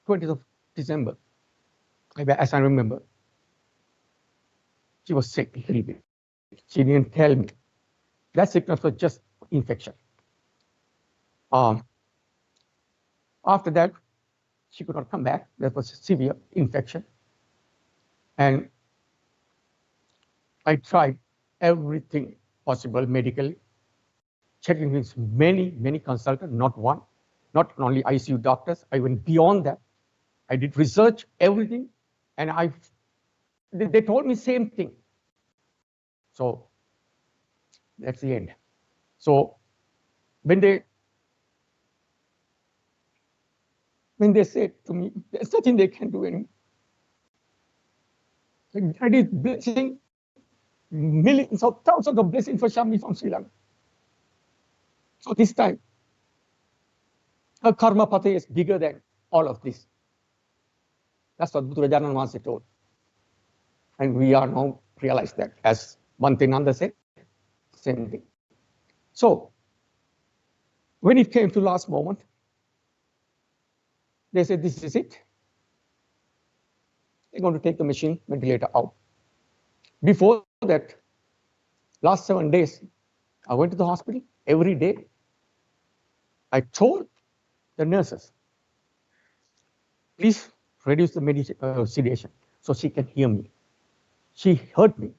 20th of December, as I remember, she was sick a little bit. She didn't tell me. That sickness was just infection. After that, she could not come back. That was a severe infection. And I tried everything possible medically, checking with many, many consultants, not one, not only ICU doctors. I went beyond that. I did research, everything, and they told me same thing. So that's the end. So when they said to me, there's nothing they can do anymore. I did blessing, millions of thousands of blessings for Shammi from Sri Lanka. So this time, her karma pata is bigger than all of this. That's what Buddharajanan Maharaj told. And we are now realize that, as Bhantinanda said, same thing. So when it came to last moment, they said, this is it. They're going to take the machine ventilator out. Before that, Last 7 days, I went to the hospital every day. I told the nurses, please reduce the sedation so she can hear me. She heard me.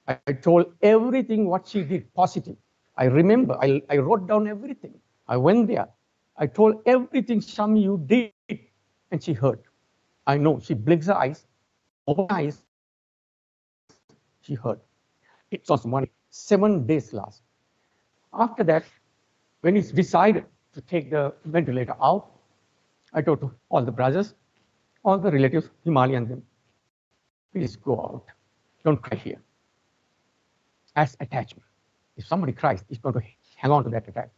I told everything what she did positive. I remember, I wrote down everything. I went there. I told everything, Shammi, you did, and she heard. I know, she blinks her eyes, open eyes, she heard. It was 7 days last. After that, when it's decided to take the ventilator out, I told to all the brothers, all the relatives, Himalayan them, please go out. Don't cry here. As attachment. If somebody cries, it's going to hang on to that attachment.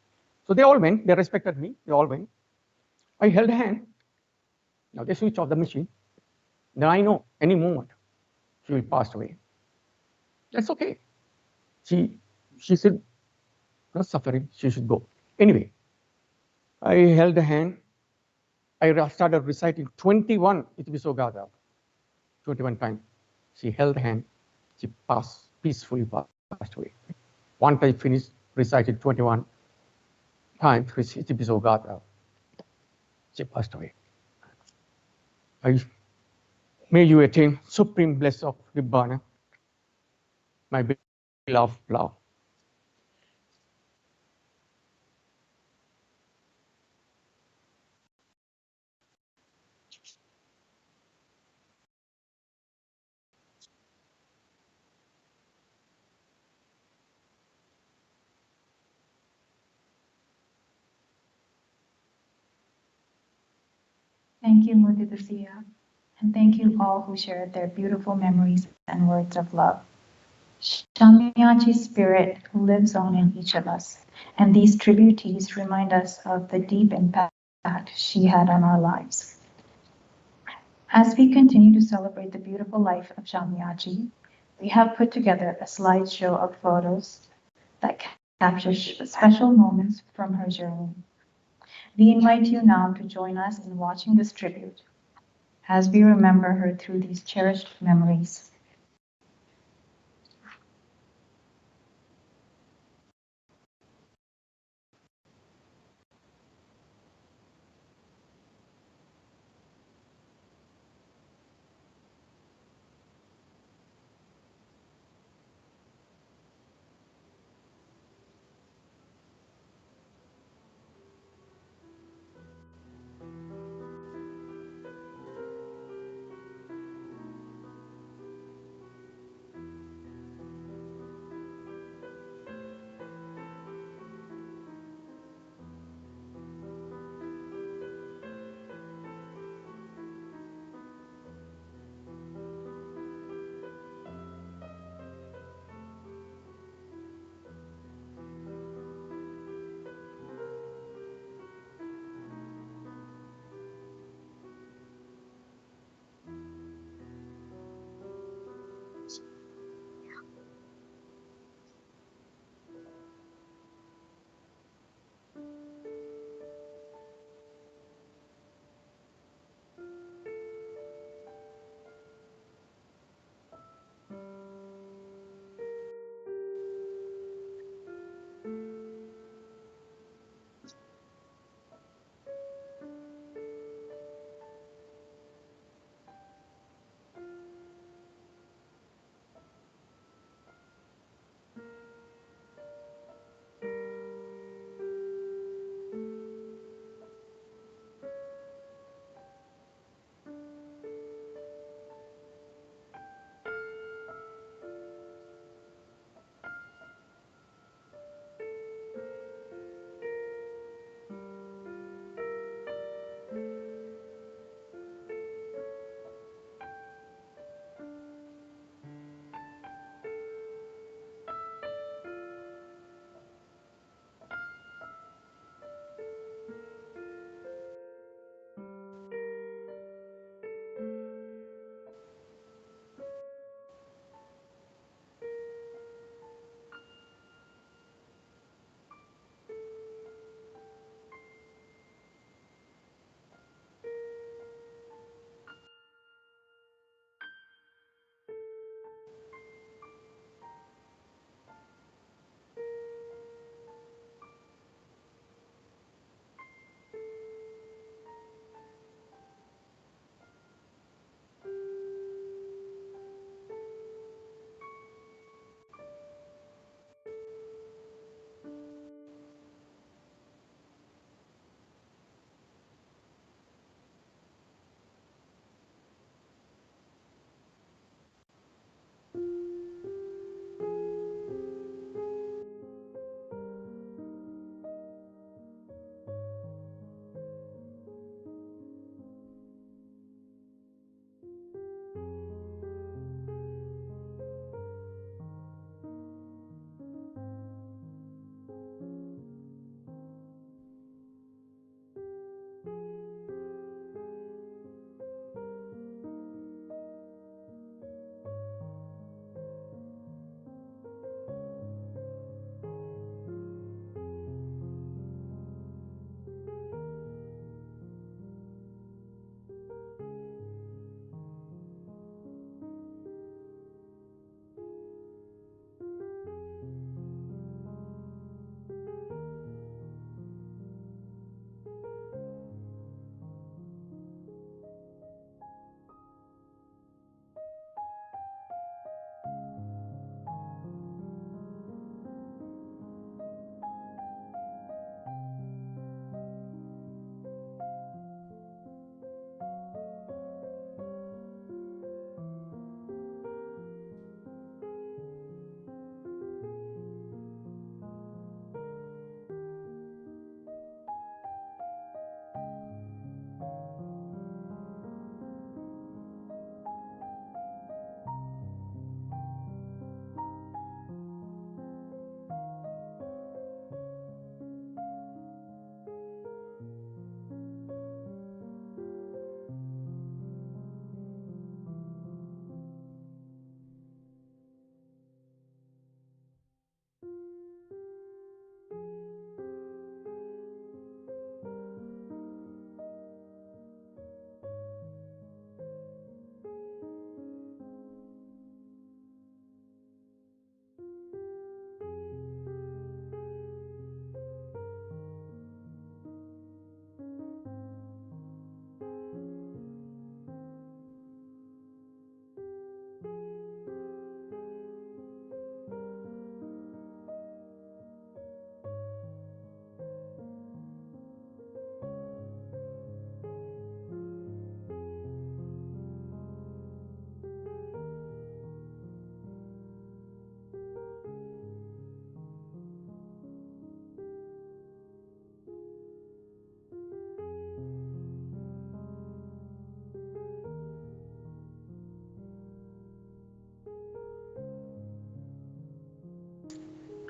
So they all went. They respected me. They all went. I held a hand. Now they switch off the machine. Now I know any moment she will pass away. That's okay. She said, not suffering, she should go. Anyway, I held a hand. I started reciting 21 Itibisogata. 21 times. She held the hand. She peacefully passed away. Once I finished reciting 21 times Itibisogata, she passed away. May you attain supreme bliss of Nibbana, my beloved love. Thank you, Muditha Jayasinghe, and thank you all who shared their beautiful memories and words of love. Shammi's spirit lives on in each of us, and these tributaries remind us of the deep impact she had on our lives. As we continue to celebrate the beautiful life of Shammi, we have put together a slideshow of photos that capture special moments from her journey. We invite you now to join us in watching this tribute as we remember her through these cherished memories.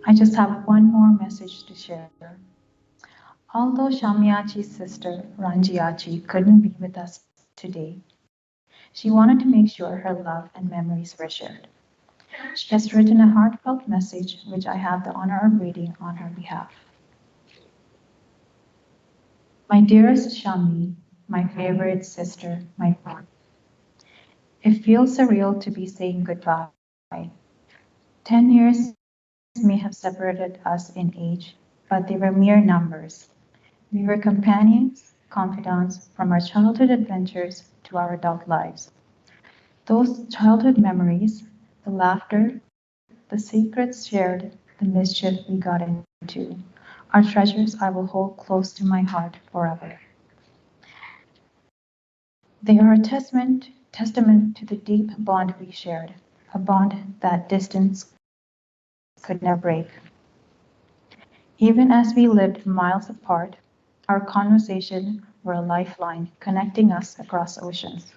I just have one more message to share. Although Shammiachi's sister, Ranjiachi, couldn't be with us today, she wanted to make sure her love and memories were shared. She has written a heartfelt message, which I have the honor of reading on her behalf. My dearest Shammi, my favorite sister, my friend. It feels surreal to be saying goodbye. 10 years may have separated us in age, but they were mere numbers. We were companions, confidants from our childhood adventures to our adult lives. Those childhood memories, the laughter, the secrets shared, the mischief we got into, are treasures I will hold close to my heart forever. They are a testament to the deep bond we shared, a bond that distance could never break. Even as we lived miles apart, our conversations were a lifeline connecting us across oceans.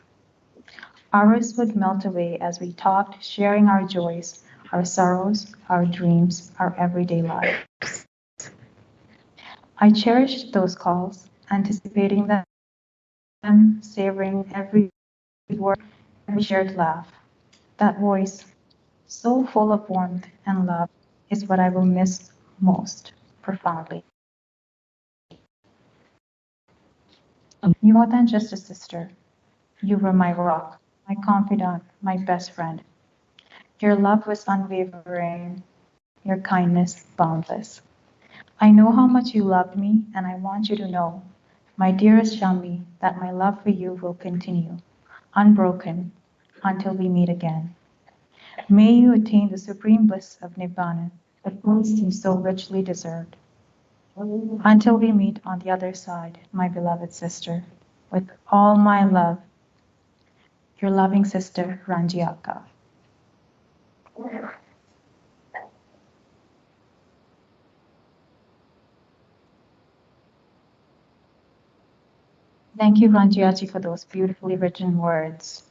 Hours would melt away as we talked, sharing our joys, our sorrows, our dreams, our everyday lives. I cherished those calls, anticipating them, savoring every word, every shared laugh. That voice, so full of warmth and love, is what I will miss most profoundly. You more than just a sister. You were my rock, my confidant, my best friend. Your love was unwavering, your kindness boundless. I know how much you loved me, and I want you to know, my dearest Shammi, that my love for you will continue, unbroken, until we meet again. May you attain the supreme bliss of Nibbana, the bliss you so richly deserved. Until we meet on the other side, my beloved sister, with all my love, your loving sister, Ranjiaka. Thank you, Ranjiachi, for those beautifully written words.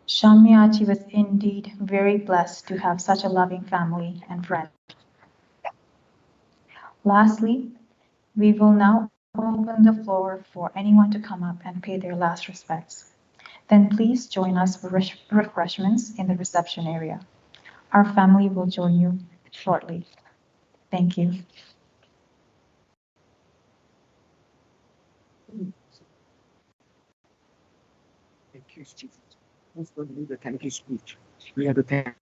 Shammiachi was indeed very blessed to have such a loving family and friend. Lastly, we will now open the floor for anyone to come up and pay their last respects. Then please join us for refreshments in the reception area. Our family will join you shortly. Thank you. Thank you, Steve. Who's going to do the thank you speech? We have to thank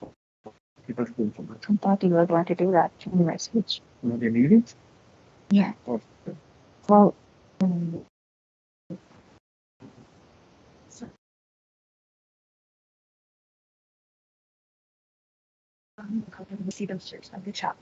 people for I thought you were going to do that in my speech. No, they need it? Yeah. Or, Well, see them search on the chat.